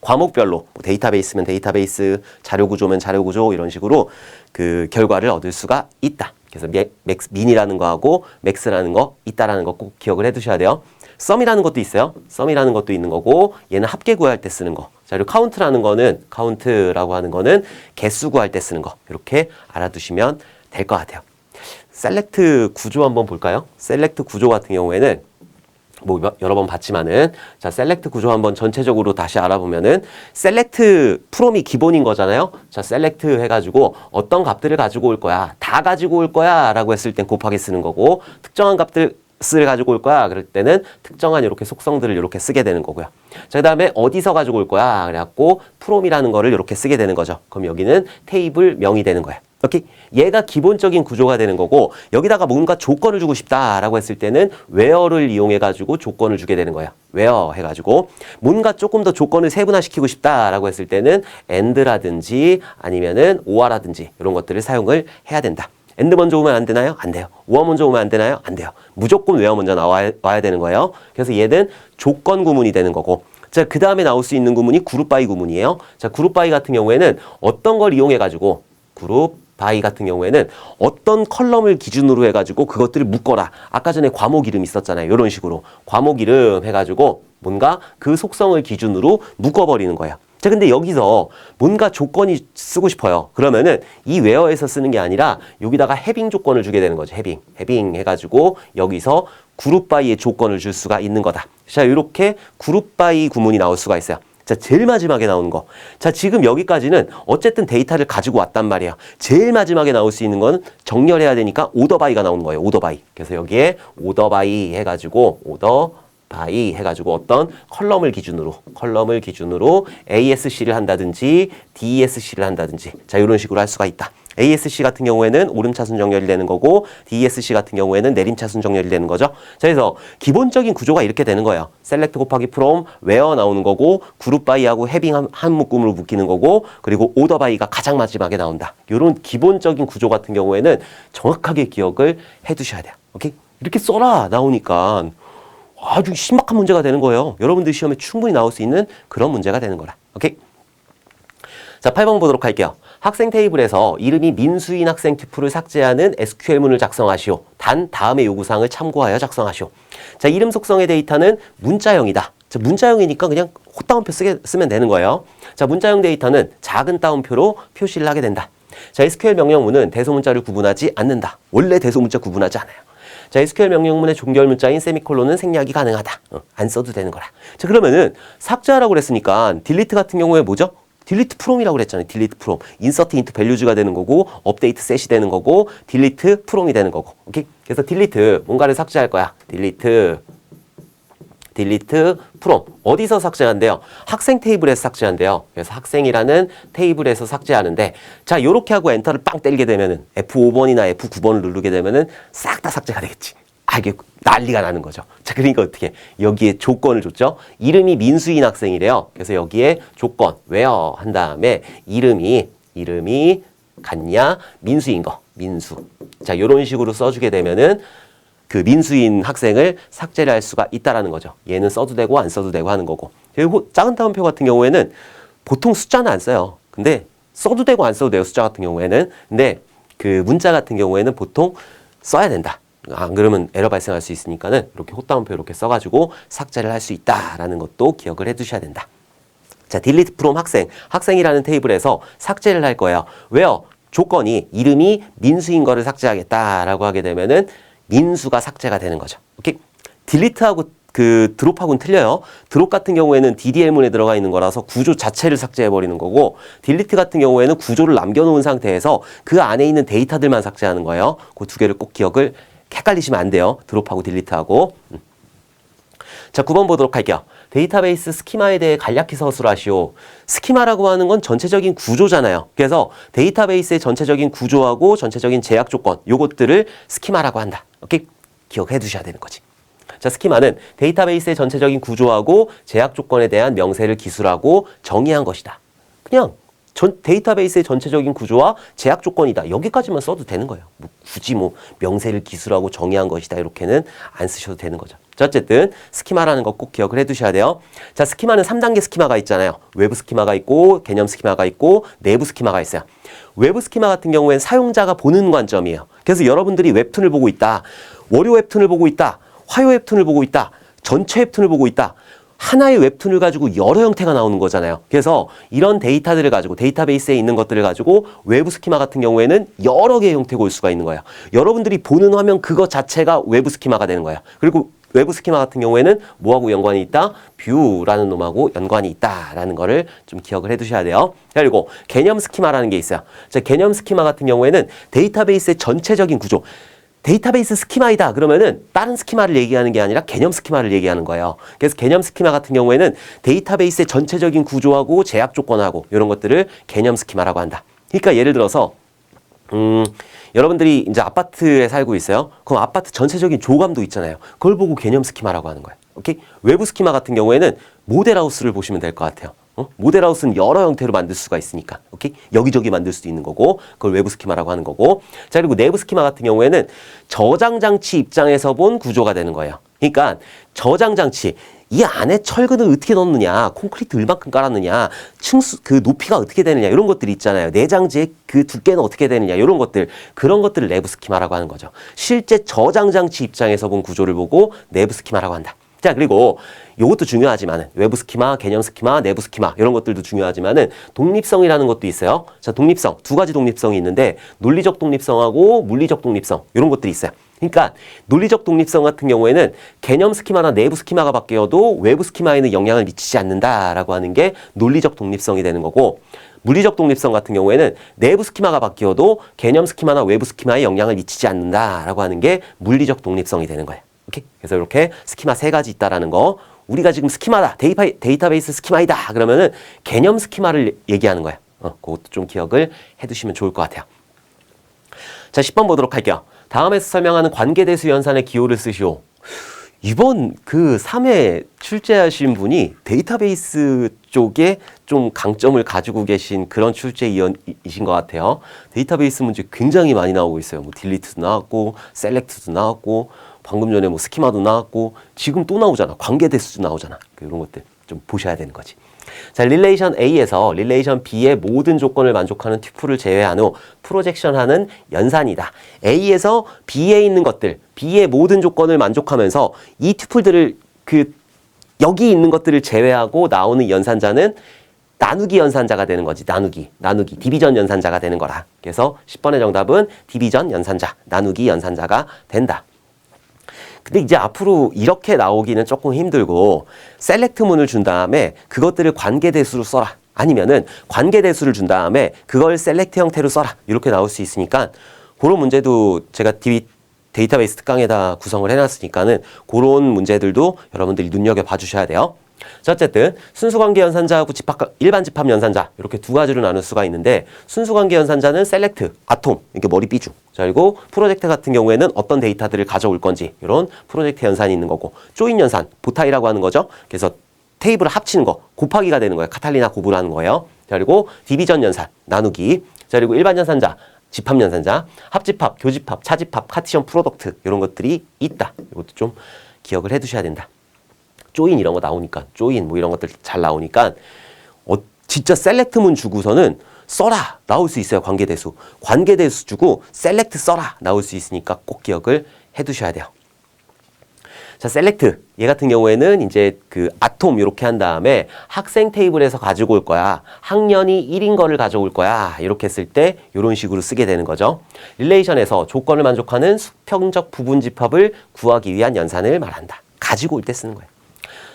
과목별로 데이터베이스면 데이터베이스, 자료구조면 자료구조 이런 식으로 그 결과를 얻을 수가 있다. 그래서 민이라는 거하고 맥스라는 거 있다라는 거 꼭 기억을 해두셔야 돼요. 썸이라는 것도 있어요. 썸이라는 것도 있는 거고 얘는 합계 구할 때 쓰는 거. 자, 그리고 카운트라고 하는 거는 개수 구할 때 쓰는 거. 이렇게 알아두시면 될 것 같아요. 셀렉트 구조 한번 볼까요? 셀렉트 구조 같은 경우에는 뭐 여러 번 봤지만은 자, 셀렉트 구조 한번 전체적으로 다시 알아보면은 셀렉트 프롬이 기본인 거잖아요. 자, 셀렉트 해가지고 어떤 값들을 가지고 올 거야. 다 가지고 올 거야 라고 했을 땐 곱하기 쓰는 거고 특정한 값들 를 가지고 올 거야. 그럴 때는 특정한 이렇게 속성들을 이렇게 쓰게 되는 거고요. 자, 그 다음에 어디서 가지고 올 거야. 그래갖고 프롬이라는 거를 이렇게 쓰게 되는 거죠. 그럼 여기는 테이블 명이 되는 거야. 오케이? 얘가 기본적인 구조가 되는 거고 여기다가 뭔가 조건을 주고 싶다라고 했을 때는 where를 이용해가지고 조건을 주게 되는 거야. where 해가지고 뭔가 조금 더 조건을 세분화시키고 싶다라고 했을 때는 and라든지 아니면은 or라든지 이런 것들을 사용을 해야 된다. and 먼저 오면 안 되나요? 안 돼요. or 먼저 오면 안 되나요? 안 돼요. 무조건 where 먼저 와야 되는 거예요. 그래서 얘는 조건 구문이 되는 거고 자, 그 다음에 나올 수 있는 구문이 그룹 바이 구문이에요. 자, 그룹 바이 같은 경우에는 어떤 걸 이용해가지고 그룹 바이 같은 경우에는 어떤 컬럼을 기준으로 해가지고 그것들을 묶어라. 아까 전에 과목 이름 있었잖아요. 이런 식으로 과목 이름 해가지고 뭔가 그 속성을 기준으로 묶어버리는 거예요. 자, 근데 여기서 뭔가 조건이 쓰고 싶어요. 그러면은 이 where에서 쓰는 게 아니라 여기다가 해빙 조건을 주게 되는 거죠. 해빙 해가지고 여기서 그룹 바이의 조건을 줄 수가 있는 거다. 자, 이렇게 그룹 바이 구문이 나올 수가 있어요. 자, 제일 마지막에 나오는 거. 자, 지금 여기까지는 어쨌든 데이터를 가지고 왔단 말이에요. 제일 마지막에 나올 수 있는 건 정렬해야 되니까 오더 바이가 나오는 거예요. 오더 바이. 그래서 여기에 오더 바이 해가지고 오더 by 해가지고 어떤 컬럼을 기준으로 ASC를 한다든지 DESC를 한다든지 자 이런 식으로 할 수가 있다. ASC 같은 경우에는 오름차순 정렬이 되는 거고 DESC 같은 경우에는 내림차순 정렬이 되는 거죠. 자, 그래서 기본적인 구조가 이렇게 되는 거예요. select 곱하기 from, where 나오는 거고 group by하고 having 한 묶음으로 묶이는 거고 그리고 order by가 가장 마지막에 나온다. 이런 기본적인 구조 같은 경우에는 정확하게 기억을 해 두셔야 돼요. 오케이? 이렇게 써라 나오니까 아주 신박한 문제가 되는 거예요. 여러분들 시험에 충분히 나올 수 있는 그런 문제가 되는 거라. 오케이? 자, 8번 보도록 할게요. 학생 테이블에서 이름이 민수인 학생 튜플을 삭제하는 SQL문을 작성하시오. 단 다음의 요구사항을 참고하여 작성하시오. 자, 이름 속성의 데이터는 문자형이다. 자, 문자형이니까 그냥 콧다운표 쓰면 되는 거예요. 자, 문자형 데이터는 작은 따옴표로 표시를 하게 된다. 자, SQL 명령문은 대소문자를 구분하지 않는다. 원래 대소문자 구분하지 않아요. 자, SQL 명령문의 종결 문자인 세미콜론은 생략이 가능하다. 안 써도 되는 거라. 자, 그러면은 삭제하라고 그랬으니까 딜리트 같은 경우에 뭐죠? 딜리트 프롬이라고 그랬잖아요. 딜리트 프롬. 인서트 인트 밸류즈가 되는 거고 업데이트 셋이 되는 거고 딜리트 프롬이 되는 거고. 오케이? 그래서 딜리트 뭔가를 삭제할 거야. 딜리트 프롬. 어디서 삭제한대요? 학생 테이블에서 삭제한대요. 그래서 학생이라는 테이블에서 삭제하는데 자, 요렇게 하고 엔터를 빵 때리게 되면은 F5번이나 F9번을 누르게 되면은 싹 다 삭제가 되겠지. 아, 이게 난리가 나는 거죠. 자, 그러니까 어떻게 여기에 조건을 줬죠? 이름이 민수인 학생이래요. 그래서 여기에 조건 where 한 다음에 이름이 같냐? 민수인 거. 민수. 자, 요런 식으로 써주게 되면은 그 민수인 학생을 삭제를 할 수가 있다라는 거죠. 얘는 써도 되고 안 써도 되고 하는 거고. 그리고 작은 따옴표 같은 경우에는 보통 숫자는 안 써요. 근데 써도 되고 안 써도 돼요. 숫자 같은 경우에는. 근데 그 문자 같은 경우에는 보통 써야 된다. 안 그러면 에러 발생할 수 있으니까는 이렇게 콧다운표 이렇게 써가지고 삭제를 할 수 있다라는 것도 기억을 해두셔야 된다. 자, delete from 학생이라는 테이블에서 삭제를 할 거예요. 왜요? 조건이 이름이 민수인 거를 삭제하겠다라고 하게 되면은 민수가 삭제가 되는 거죠. 오케이? 딜리트하고 그 드롭하고는 틀려요. 드롭 같은 경우에는 DDL문에 들어가 있는 거라서 구조 자체를 삭제해버리는 거고 딜리트 같은 경우에는 구조를 남겨놓은 상태에서 그 안에 있는 데이터들만 삭제하는 거예요. 그 두 개를 꼭 기억을 헷갈리시면 안 돼요. 드롭하고 딜리트하고. 자, 9번 보도록 할게요. 데이터베이스 스키마에 대해 간략히 서술하시오. 스키마라고 하는 건 전체적인 구조잖아요. 그래서 데이터베이스의 전체적인 구조하고 전체적인 제약 조건, 요것들을 스키마라고 한다. 오케이? 기억해 두셔야 되는 거지. 자, 스키마는 데이터베이스의 전체적인 구조하고 제약 조건에 대한 명세를 기술하고 정의한 것이다. 그냥 데이터베이스의 전체적인 구조와 제약 조건이다. 여기까지만 써도 되는 거예요. 굳이 명세를 기술하고 정의한 것이다. 이렇게는 안 쓰셔도 되는 거죠. 자, 어쨌든 스키마라는 거 꼭 기억을 해 두셔야 돼요. 자, 스키마는 3단계 스키마가 있잖아요. 외부 스키마가 있고 개념 스키마가 있고 내부 스키마가 있어요. 외부 스키마 같은 경우에는 사용자가 보는 관점이에요. 그래서 여러분들이 웹툰을 보고 있다. 월요 웹툰을 보고 있다. 화요 웹툰을 보고 있다. 전체 웹툰을 보고 있다. 하나의 웹툰을 가지고 여러 형태가 나오는 거잖아요. 그래서 이런 데이터들을 가지고 데이터베이스에 있는 것들을 가지고 외부 스키마 같은 경우에는 여러 개의 형태가 올 수가 있는 거예요. 여러분들이 보는 화면 그것 자체가 외부 스키마가 되는 거예요. 그리고 외부 스키마 같은 경우에는 뭐하고 연관이 있다? 뷰라는 놈하고 연관이 있다라는 거를 좀 기억을 해 두셔야 돼요. 그리고 개념 스키마라는 게 있어요. 자, 개념 스키마 같은 경우에는 데이터베이스의 전체적인 구조, 데이터베이스 스키마이다 그러면은 다른 스키마를 얘기하는 게 아니라 개념 스키마를 얘기하는 거예요. 그래서 개념 스키마 같은 경우에는 데이터베이스의 전체적인 구조하고 제약 조건하고 이런 것들을 개념 스키마라고 한다. 그러니까 예를 들어서 여러분들이 이제 아파트에 살고 있어요. 그럼 아파트 전체적인 조감도 있잖아요. 그걸 보고 개념 스키마라고 하는 거예요. 오케이? 외부 스키마 같은 경우에는 모델하우스를 보시면 될 것 같아요. 모델하우스는 여러 형태로 만들 수가 있으니까. 오케이? 여기저기 만들 수도 있는 거고 그걸 외부 스키마라고 하는 거고. 자, 그리고 내부 스키마 같은 경우에는 저장 장치 입장에서 본 구조가 되는 거예요. 그러니까 저장 장치 이 안에 철근을 어떻게 넣느냐, 콘크리트 얼만큼 깔았느냐, 층수 그 높이가 어떻게 되느냐 이런 것들이 있잖아요. 내장재의 그 두께는 어떻게 되느냐 이런 것들, 그런 것들을 내부 스키마라고 하는 거죠. 실제 저장 장치 입장에서 본 구조를 보고 내부 스키마라고 한다. 자, 그리고 이것도 중요하지만은 외부 스키마, 개념 스키마, 내부 스키마 이런 것들도 중요하지만은 독립성이라는 것도 있어요. 자, 독립성 두 가지 독립성이 있는데 논리적 독립성하고 물리적 독립성 이런 것들이 있어요. 그러니까 논리적 독립성 같은 경우에는 개념 스키마나 내부 스키마가 바뀌어도 외부 스키마에는 영향을 미치지 않는다라고 하는 게 논리적 독립성이 되는 거고, 물리적 독립성 같은 경우에는 내부 스키마가 바뀌어도 개념 스키마나 외부 스키마에 영향을 미치지 않는다라고 하는 게 물리적 독립성이 되는 거예요. 오케이? 그래서 이렇게 스키마 세 가지 있다라는 거. 우리가 지금 스키마다, 데이터베이스 스키마이다. 그러면은 개념 스키마를 얘기하는 거야. 그것도 좀 기억을 해두시면 좋을 것 같아요. 자, 10번 보도록 할게요. 다음에서 설명하는 관계대수 연산의 기호를 쓰시오. 이번 그 3회 출제하신 분이 데이터베이스 쪽에 좀 강점을 가지고 계신 그런 출제위원이신 것 같아요. 데이터베이스 문제 굉장히 많이 나오고 있어요. 뭐 딜리트도 나왔고, 셀렉트도 나왔고, 방금 전에 뭐 스키마도 나왔고, 지금 또 나오잖아. 관계대수도 나오잖아. 이런 것들 좀 보셔야 되는 거지. 자, 릴레이션 A에서 릴레이션 B의 모든 조건을 만족하는 튜플을 제외한 후 프로젝션하는 연산이다. A에서 B에 있는 것들, B의 모든 조건을 만족하면서 이 튜플들을 여기 있는 것들을 제외하고 나오는 연산자는 나누기 연산자가 되는 거지. 나누기, 디비전 연산자가 되는 거라. 그래서 10번의 정답은 디비전 연산자, 나누기 연산자가 된다. 근데 이제 앞으로 이렇게 나오기는 조금 힘들고 셀렉트문을 준 다음에 그것들을 관계대수로 써라. 아니면은 관계대수를 준 다음에 그걸 셀렉트 형태로 써라. 이렇게 나올 수 있으니까 그런 문제도 제가 데이터베이스 특강에다 구성을 해놨으니까는 그런 문제들도 여러분들이 눈여겨봐 주셔야 돼요. 자, 어쨌든 순수관계 연산자하고 일반 집합 연산자 이렇게 두 가지로 나눌 수가 있는데 순수관계 연산자는 셀렉트, 아톰, 이렇게 머리 삐죽. 자, 그리고 프로젝트 같은 경우에는 어떤 데이터들을 가져올 건지 이런 프로젝트 연산이 있는 거고 조인 연산, 보타이라고 하는 거죠. 그래서 테이블을 합치는 거, 곱하기가 되는 거예요. 카탈리나 고브라는 거예요. 자, 그리고 디비전 연산, 나누기. 자, 그리고 일반 연산자, 집합 연산자, 합집합, 교집합, 차집합, 카티션 프로덕트 이런 것들이 있다. 이것도 좀 기억을 해두셔야 된다. 조인 이런 거 나오니까 조인 뭐 이런 것들 잘 나오니까 진짜 셀렉트문 주고서는 써라 나올 수 있어요. 관계대수 주고 셀렉트 써라 나올 수 있으니까 꼭 기억을 해두셔야 돼요. 자, 셀렉트 얘 같은 경우에는 이제 그 아톰 이렇게 한 다음에 학생 테이블에서 가지고 올 거야. 학년이 1인 거를 가져올 거야. 이렇게 했을 때 이런 식으로 쓰게 되는 거죠. 릴레이션에서 조건을 만족하는 수평적 부분 집합을 구하기 위한 연산을 말한다. 가지고 올 때 쓰는 거예요.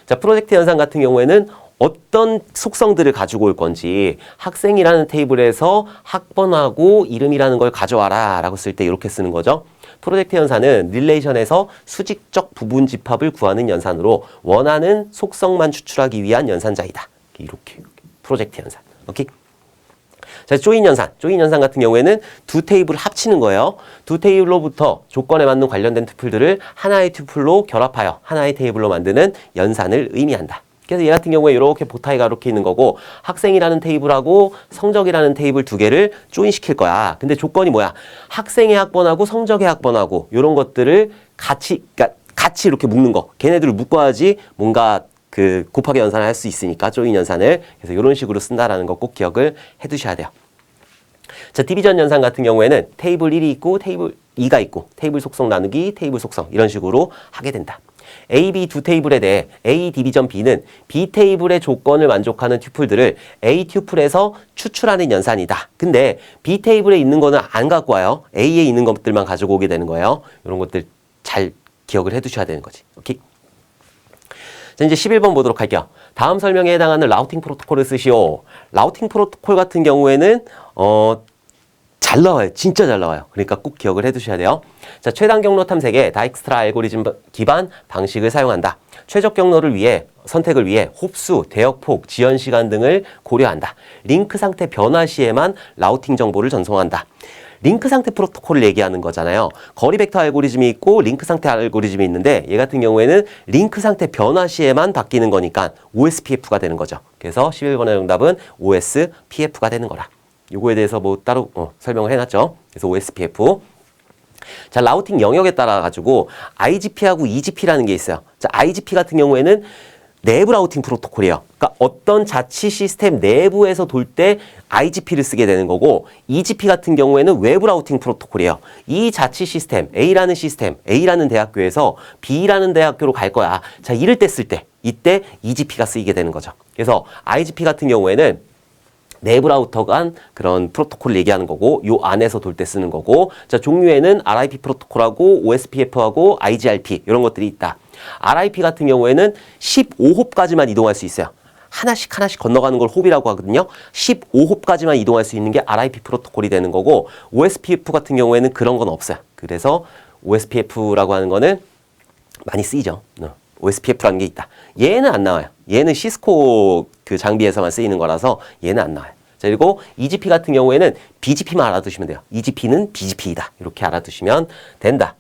자, 프로젝트 연산 같은 경우에는 어떤 속성들을 가지고 올 건지 학생이라는 테이블에서 학번하고 이름이라는 걸 가져와라 라고 쓸 때 이렇게 쓰는 거죠. 프로젝트 연산은 릴레이션에서 수직적 부분 집합을 구하는 연산으로 원하는 속성만 추출하기 위한 연산자이다. 이렇게 프로젝트 연산. 오케이? 자, 조인 연산 같은 경우에는 두 테이블을 합치는 거예요. 두 테이블로부터 조건에 맞는 관련된 튜플들을 하나의 튜플로 결합하여 하나의 테이블로 만드는 연산을 의미한다. 그래서 얘 같은 경우에 이렇게 보타이가 이렇게 있는 거고 학생이라는 테이블하고 성적이라는 테이블 두 개를 조인시킬 거야. 근데 조건이 뭐야? 학생의 학번하고 성적의 학번하고 이런 것들을 같이 이렇게 묶는 거. 걔네들을 묶어야지 뭔가 그 곱하기 연산을 할 수 있으니까 조인 연산을. 그래서 이런 식으로 쓴다라는 거 꼭 기억을 해두셔야 돼요. 자, 디비전 연산 같은 경우에는 테이블 1이 있고 테이블 2가 있고 테이블 속성 나누기, 테이블 속성 이런 식으로 하게 된다. A, B 두 테이블에 대해 A 디비전 B는 B 테이블의 조건을 만족하는 튜플들을 A 튜플에서 추출하는 연산이다. 근데 B 테이블에 있는 거는 안 갖고 와요. A에 있는 것들만 가지고 오게 되는 거예요. 이런 것들 잘 기억을 해두셔야 되는 거지. 오케이? 자, 이제 11번 보도록 할게요. 다음 설명에 해당하는 라우팅 프로토콜을 쓰시오. 라우팅 프로토콜 같은 경우에는 잘 나와요. 진짜 잘 나와요. 그러니까 꼭 기억을 해두셔야 돼요. 자, 최단 경로 탐색에 다익스트라 알고리즘 기반 방식을 사용한다. 최적 경로를 위해 선택을 위해 홉수, 대역폭, 지연 시간 등을 고려한다. 링크 상태 변화 시에만 라우팅 정보를 전송한다. 링크 상태 프로토콜을 얘기하는 거잖아요. 거리 벡터 알고리즘이 있고 링크 상태 알고리즘이 있는데 얘 같은 경우에는 링크 상태 변화 시에만 바뀌는 거니까 OSPF가 되는 거죠. 그래서 11번의 정답은 OSPF가 되는 거라. 요거에 대해서 뭐 따로 설명을 해놨죠. 그래서 OSPF. 자, 라우팅 영역에 따라 가지고 IGP하고 EGP라는 게 있어요. 자, IGP 같은 경우에는 내부 라우팅 프로토콜이에요. 그러니까 어떤 자치 시스템 내부에서 돌 때 IGP를 쓰게 되는 거고 EGP 같은 경우에는 외부 라우팅 프로토콜이에요. 이 자치 시스템, A라는 대학교에서 B라는 대학교로 갈 거야. 자, 이럴 때 쓸 때, 이때 EGP가 쓰이게 되는 거죠. 그래서 IGP 같은 경우에는 내부 라우터 간 그런 프로토콜을 얘기하는 거고 요 안에서 돌 때 쓰는 거고 자, 종류에는 RIP 프로토콜하고 OSPF하고 IGRP 이런 것들이 있다. RIP 같은 경우에는 15홉까지만 이동할 수 있어요. 하나씩 건너가는 걸 홉이라고 하거든요. 15홉까지만 이동할 수 있는 게 RIP 프로토콜이 되는 거고 OSPF 같은 경우에는 그런 건 없어요. 그래서 OSPF라고 하는 거는 많이 쓰이죠. OSPF라는 게 있다. 얘는 안 나와요. 얘는 시스코 그 장비에서만 쓰이는 거라서 얘는 안 나와요. 자, 그리고 EGP 같은 경우에는 BGP만 알아두시면 돼요. EGP는 BGP이다. 이렇게 알아두시면 된다.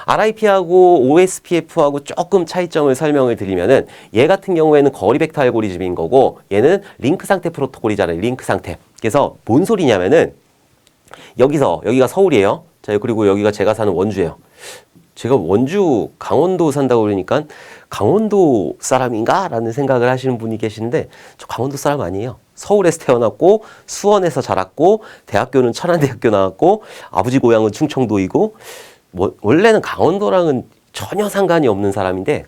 RIP하고 OSPF하고 조금 차이점을 설명을 드리면은 얘 같은 경우에는 거리 벡터 알고리즘인 거고 얘는 링크 상태 프로토콜이잖아요. 링크 상태. 그래서 뭔 소리냐면은 여기가 서울이에요. 자, 그리고 여기가 제가 사는 원주예요. 제가 원주 강원도 산다고 그러니까 강원도 사람인가? 라는 생각을 하시는 분이 계시는데 저 강원도 사람 아니에요. 서울에서 태어났고 수원에서 자랐고 대학교는 천안대학교 나왔고 아버지 고향은 충청도이고 원래는 강원도랑은 전혀 상관이 없는 사람인데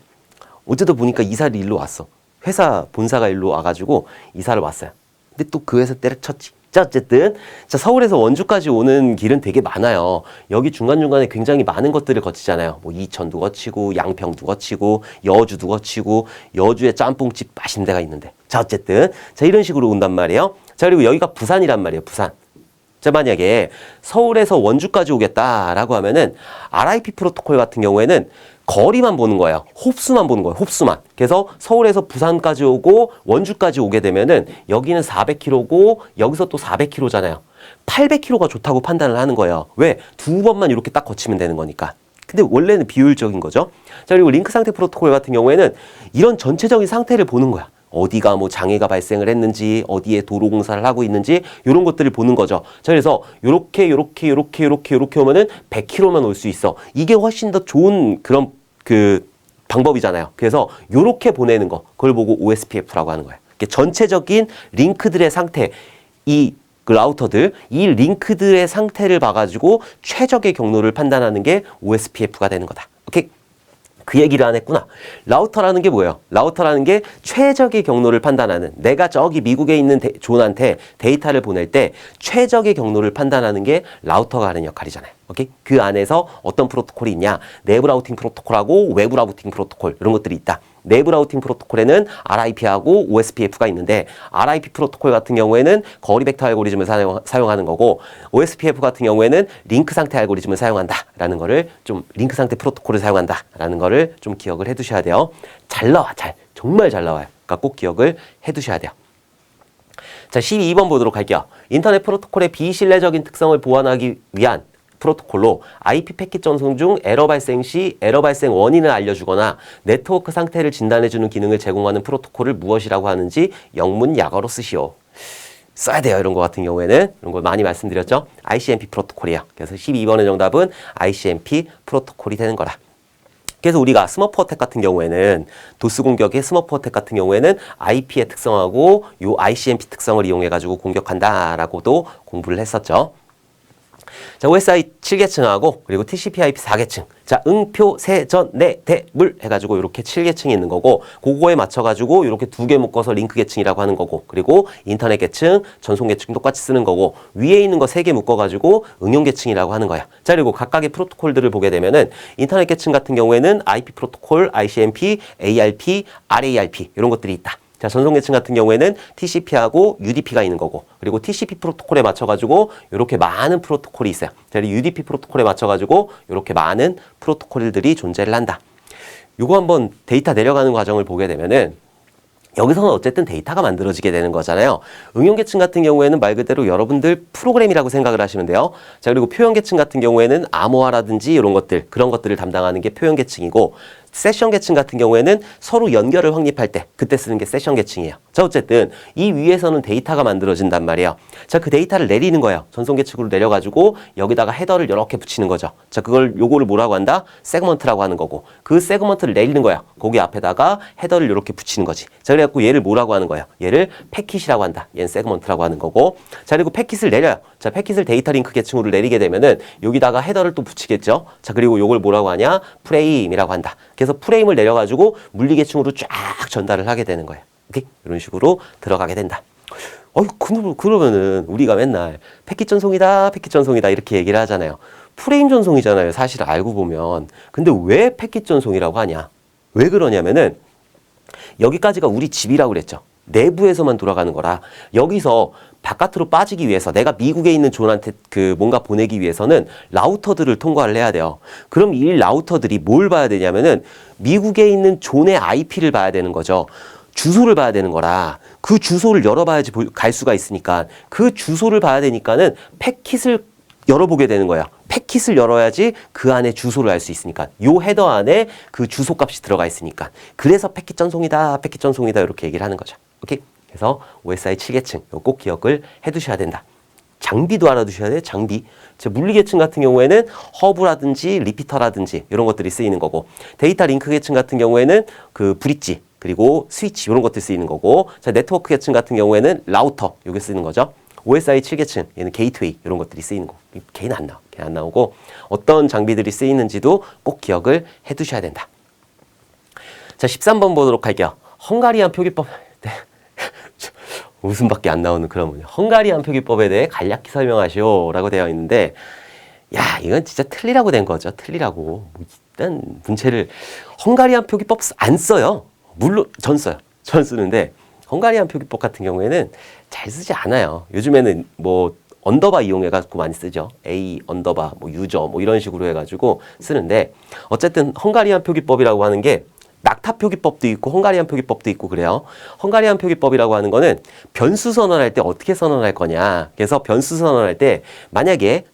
어쩌다 보니까 이사를 일로 왔어. 회사 본사가 일로 와가지고 이사를 왔어요. 근데 또 그 회사 때려쳤지. 자, 어쨌든 자, 서울에서 원주까지 오는 길은 되게 많아요. 여기 중간중간에 굉장히 많은 것들을 거치잖아요. 뭐 이천도 거치고 양평도 거치고 여주도 거치고 여주에 짬뽕집 맛있는 데가 있는데. 자, 어쨌든 자, 이런 식으로 온단 말이에요. 자, 그리고 여기가 부산이란 말이에요. 부산. 자, 만약에 서울에서 원주까지 오겠다라고 하면은 RIP 프로토콜 같은 경우에는 거리만 보는 거예요. 홉수만 보는 거예요. 홉수만. 그래서 서울에서 부산까지 오고 원주까지 오게 되면은 여기는 400km고 여기서 또 400km잖아요. 800km가 좋다고 판단을 하는 거예요. 왜? 두 번만 이렇게 딱 거치면 되는 거니까. 근데 원래는 비효율적인 거죠. 자, 그리고 링크 상태 프로토콜 같은 경우에는 이런 전체적인 상태를 보는 거야. 어디가 뭐 장애가 발생을 했는지, 어디에 도로 공사를 하고 있는지, 이런 것들을 보는 거죠. 자, 그래서 요렇게 오면은 100km만 올 수 있어. 이게 훨씬 더 좋은 그런 그 방법이잖아요. 그래서 요렇게 보내는 거, 그걸 보고 OSPF라고 하는 거예요. 전체적인 링크들의 상태, 이 라우터들, 이 링크들의 상태를 봐가지고 최적의 경로를 판단하는 게 OSPF가 되는 거다. 오케이? 그 얘기를 안 했구나. 라우터라는 게 뭐예요? 라우터라는 게 최적의 경로를 판단하는, 내가 저기 미국에 있는 존한테 데이터를 보낼 때 최적의 경로를 판단하는 게 라우터가 하는 역할이잖아요. 오케이? 그 안에서 어떤 프로토콜이 있냐? 내부 라우팅 프로토콜하고 외부 라우팅 프로토콜, 이런 것들이 있다. 내부 라우팅 프로토콜에는 RIP하고 OSPF가 있는데 RIP 프로토콜 같은 경우에는 거리 벡터 알고리즘을 사용하는 거고 OSPF 같은 경우에는 링크 상태 알고리즘을 사용한다라는 거를 좀 링크 상태 프로토콜을 사용한다라는 거를 좀 기억을 해 두셔야 돼요. 잘 나와. 정말 잘 나와요. 그러니까 꼭 기억을 해 두셔야 돼요. 자, 12번 보도록 할게요. 인터넷 프로토콜의 비신뢰적인 특성을 보완하기 위한 프로토콜로 IP 패킷 전송 중 에러 발생 시 에러 발생 원인을 알려주거나 네트워크 상태를 진단해주는 기능을 제공하는 프로토콜을 무엇이라고 하는지 영문 약어로 쓰시오. 써야 돼요. 이런 거 같은 경우에는. 이런 거 많이 말씀드렸죠. ICMP 프로토콜이에요. 그래서 12번의 정답은 ICMP 프로토콜이 되는 거다. 그래서 우리가 스머프 어택 같은 경우에는 도스 공격의 스머프 어택 같은 경우에는 IP의 특성하고 요 ICMP 특성을 이용해가지고 공격한다라고도 공부를 했었죠. 자, OSI 7계층하고 그리고 TCP/IP 4계층. 자, 응표, 세전, 내, 대, 물 해가지고 이렇게 7계층이 있는 거고 그거에 맞춰가지고 이렇게 두 개 묶어서 링크 계층이라고 하는 거고 그리고 인터넷 계층, 전송 계층 똑같이 쓰는 거고 위에 있는 거 3개 묶어가지고 응용 계층이라고 하는 거야. 자, 그리고 각각의 프로토콜들을 보게 되면은 인터넷 계층 같은 경우에는 IP 프로토콜, ICMP, ARP, RARP 이런 것들이 있다. 자, 전송 계층 같은 경우에는 TCP하고 UDP가 있는 거고 그리고 TCP 프로토콜에 맞춰가지고 이렇게 많은 프로토콜이 있어요. 자, UDP 프로토콜에 맞춰가지고 이렇게 많은 프로토콜들이 존재를 한다. 요거 한번 데이터 내려가는 과정을 보게 되면은 여기서는 어쨌든 데이터가 만들어지게 되는 거잖아요. 응용 계층 같은 경우에는 말 그대로 여러분들 프로그램이라고 생각을 하시면 돼요. 자, 그리고 표현 계층 같은 경우에는 암호화라든지 이런 것들, 그런 것들을 담당하는 게 표현 계층이고 세션 계층 같은 경우에는 서로 연결을 확립할 때 그때 쓰는 게 세션 계층이에요. 자, 어쨌든 이 위에서는 데이터가 만들어진단 말이에요. 자, 그 데이터를 내리는 거예요. 전송 계층으로 내려가지고 여기다가 헤더를 이렇게 붙이는 거죠. 자, 요거를 뭐라고 한다? 세그먼트라고 하는 거고 그 세그먼트를 내리는 거예요. 거기 앞에다가 헤더를 이렇게 붙이는 거지. 자, 그래갖고 얘를 뭐라고 하는 거예요? 얘를 패킷이라고 한다. 얘는 세그먼트라고 하는 거고. 자, 그리고 패킷을 내려요. 자, 패킷을 데이터 링크 계층으로 내리게 되면은 여기다가 헤더를 또 붙이겠죠. 자, 그리고 요걸 뭐라고 하냐? 프레임이라고 한다. 그래서 프레임을 내려가지고 물리 계층으로 쫙 전달을 하게 되는 거예요. 오케이? 이런 식으로 들어가게 된다. 그러면은 우리가 맨날 패킷 전송이다 이렇게 얘기를 하잖아요. 프레임 전송이잖아요. 사실 알고 보면. 근데 왜 패킷 전송이라고 하냐? 왜 그러냐면은 여기까지가 우리 집이라고 그랬죠. 내부에서만 돌아가는 거라 여기서 바깥으로 빠지기 위해서 내가 미국에 있는 존한테 그 뭔가 보내기 위해서는 라우터들을 통과를 해야 돼요. 그럼 이 라우터들이 뭘 봐야 되냐면은 미국에 있는 존의 IP를 봐야 되는 거죠. 주소를 봐야 되는 거라 그 주소를 열어봐야지 갈 수가 있으니까 그 주소를 봐야 되니까는 패킷을 열어보게 되는 거야. 패킷을 열어야지 그 안에 주소를 알 수 있으니까 요 헤더 안에 그 주소 값이 들어가 있으니까 그래서 패킷 전송이다 패킷 전송이다 이렇게 얘기를 하는 거죠. 오케이? 그래서 OSI 7계층 꼭 기억을 해 두셔야 된다. 장비도 알아두셔야 돼요. 장비. 물리 계층 같은 경우에는 허브라든지 리피터라든지 이런 것들이 쓰이는 거고 데이터 링크 계층 같은 경우에는 그 브릿지 그리고 스위치 이런 것들 쓰이는 거고 자, 네트워크 계층 같은 경우에는 라우터 이게 쓰이는 거죠. OSI 7계층 얘는 게이트웨이 이런 것들이 쓰이는 거. 걔는 안 나와. 걔는 안 나오고 어떤 장비들이 쓰이는지도 꼭 기억을 해 두셔야 된다. 자, 13번 보도록 할게요. 헝가리안 표기법. 네. 웃음밖에 안 나오는 그런 문제. 헝가리안 표기법에 대해 간략히 설명하시오 라고 되어 있는데 야 이건 진짜 틀리라고 된 거죠. 틀리라고. 일단 문제를 헝가리안 표기법 안 써요. 물론 전 써요. 전 쓰는데 헝가리안 표기법 같은 경우에는 잘 쓰지 않아요. 요즘에는 뭐 언더바 이용해가지고 많이 쓰죠. A 언더바 뭐 유저 뭐 이런 식으로 해가지고 쓰는데 어쨌든 헝가리안 표기법이라고 하는 게 낙타 표기법도 있고 헝가리안 표기법도 있고 그래요. 헝가리안 표기법이라고 하는 거는 변수 선언할 때 어떻게 선언할 거냐. 그래서 변수 선언할 때 만약에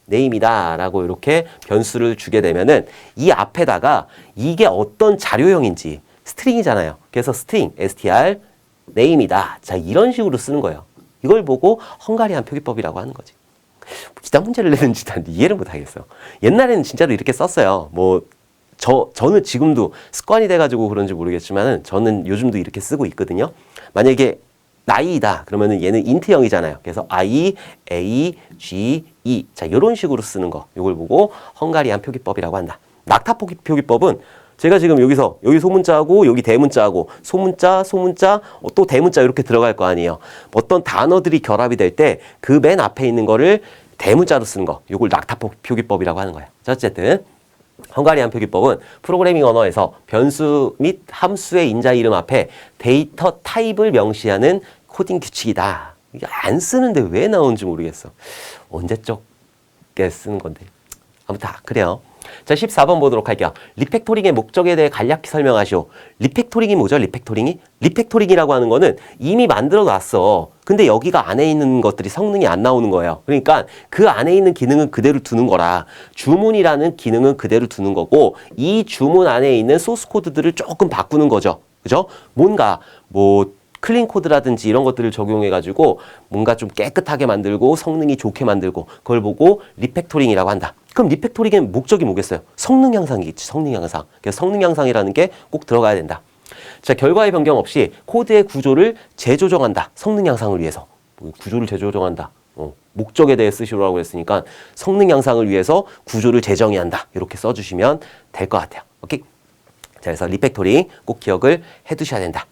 네임이다 라고 이렇게 변수를 주게 되면은 이 앞에다가 이게 어떤 자료형인지 스트링이잖아요. 그래서 스트링 str 네임이다. 자 이런 식으로 쓰는 거예요. 이걸 보고 헝가리안 표기법이라고 하는 거지. 기타 문제를 내는지 난 이해를 못 하겠어요. 옛날에는 진짜로 이렇게 썼어요. 뭐 저는 지금도 습관이 돼가지고 그런지 모르겠지만은 저는 요즘도 이렇게 쓰고 있거든요. 만약에 나이다 그러면은 얘는 인트형이잖아요. 그래서 I, A, G, E 자 이런 식으로 쓰는 거 이걸 보고 헝가리안 표기법이라고 한다. 낙타 표기법은 제가 지금 여기 소문자하고 여기 대문자하고 소문자 또 대문자 이렇게 들어갈 거 아니에요. 어떤 단어들이 결합이 될 때 그 맨 앞에 있는 거를 대문자로 쓰는 거 이걸 낙타 표기법이라고 하는 거예요. 자, 어쨌든 헝가리안 표기법은 프로그래밍 언어에서 변수 및 함수의 인자 이름 앞에 데이터 타입을 명시하는 코딩 규칙이다. 이게 안 쓰는데 왜 나오는지 모르겠어. 언제적에 쓰는 건데. 아무튼 그래요. 자, 14번 보도록 할게요. 리팩토링의 목적에 대해 간략히 설명하시오. 리팩토링이 뭐죠? 리팩토링이라고 하는 거는 이미 만들어 놨어. 근데 여기가 안에 있는 것들이 성능이 안 나오는 거예요. 그러니까 그 안에 있는 기능은 그대로 두는 거라. 주문이라는 기능은 그대로 두는 거고 이 주문 안에 있는 소스 코드들을 조금 바꾸는 거죠. 그죠? 뭔가 뭐 클린 코드라든지 이런 것들을 적용해가지고 뭔가 좀 깨끗하게 만들고 성능이 좋게 만들고 그걸 보고 리팩토링이라고 한다. 그럼 리팩토링의 목적이 뭐겠어요? 성능 향상이겠지. 성능 향상. 그래서 성능 향상이라는 게 꼭 들어가야 된다. 자, 결과의 변경 없이 코드의 구조를 재조정한다. 성능 향상을 위해서. 구조를 재조정한다. 목적에 대해 쓰시라고 했으니까 성능 향상을 위해서 구조를 재정의한다. 이렇게 써주시면 될 것 같아요. 오케이? 자, 그래서 리팩토링 꼭 기억을 해두셔야 된다.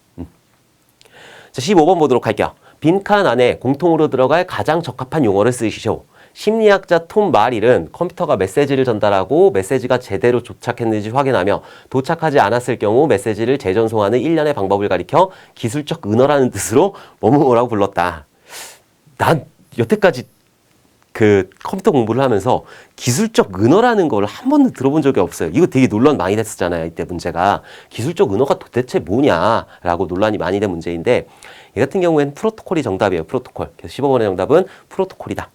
자, 15번 보도록 할게요. 빈칸 안에 공통으로 들어갈 가장 적합한 용어를 쓰시오. 심리학자 톰 마릴은 컴퓨터가 메시지를 전달하고 메시지가 제대로 도착했는지 확인하며 도착하지 않았을 경우 메시지를 재전송하는 일련의 방법을 가리켜 기술적 은어라는 뜻으로 뭐뭐라고 불렀다. 난 여태까지 그 컴퓨터 공부를 하면서 기술적 은어라는 걸 한 번도 들어본 적이 없어요. 이거 되게 논란 많이 됐었잖아요. 이때 문제가. 기술적 은어가 도대체 뭐냐라고 논란이 많이 된 문제인데 이 같은 경우에는 프로토콜이 정답이에요. 프로토콜. 그래서 15번의 정답은 프로토콜이다.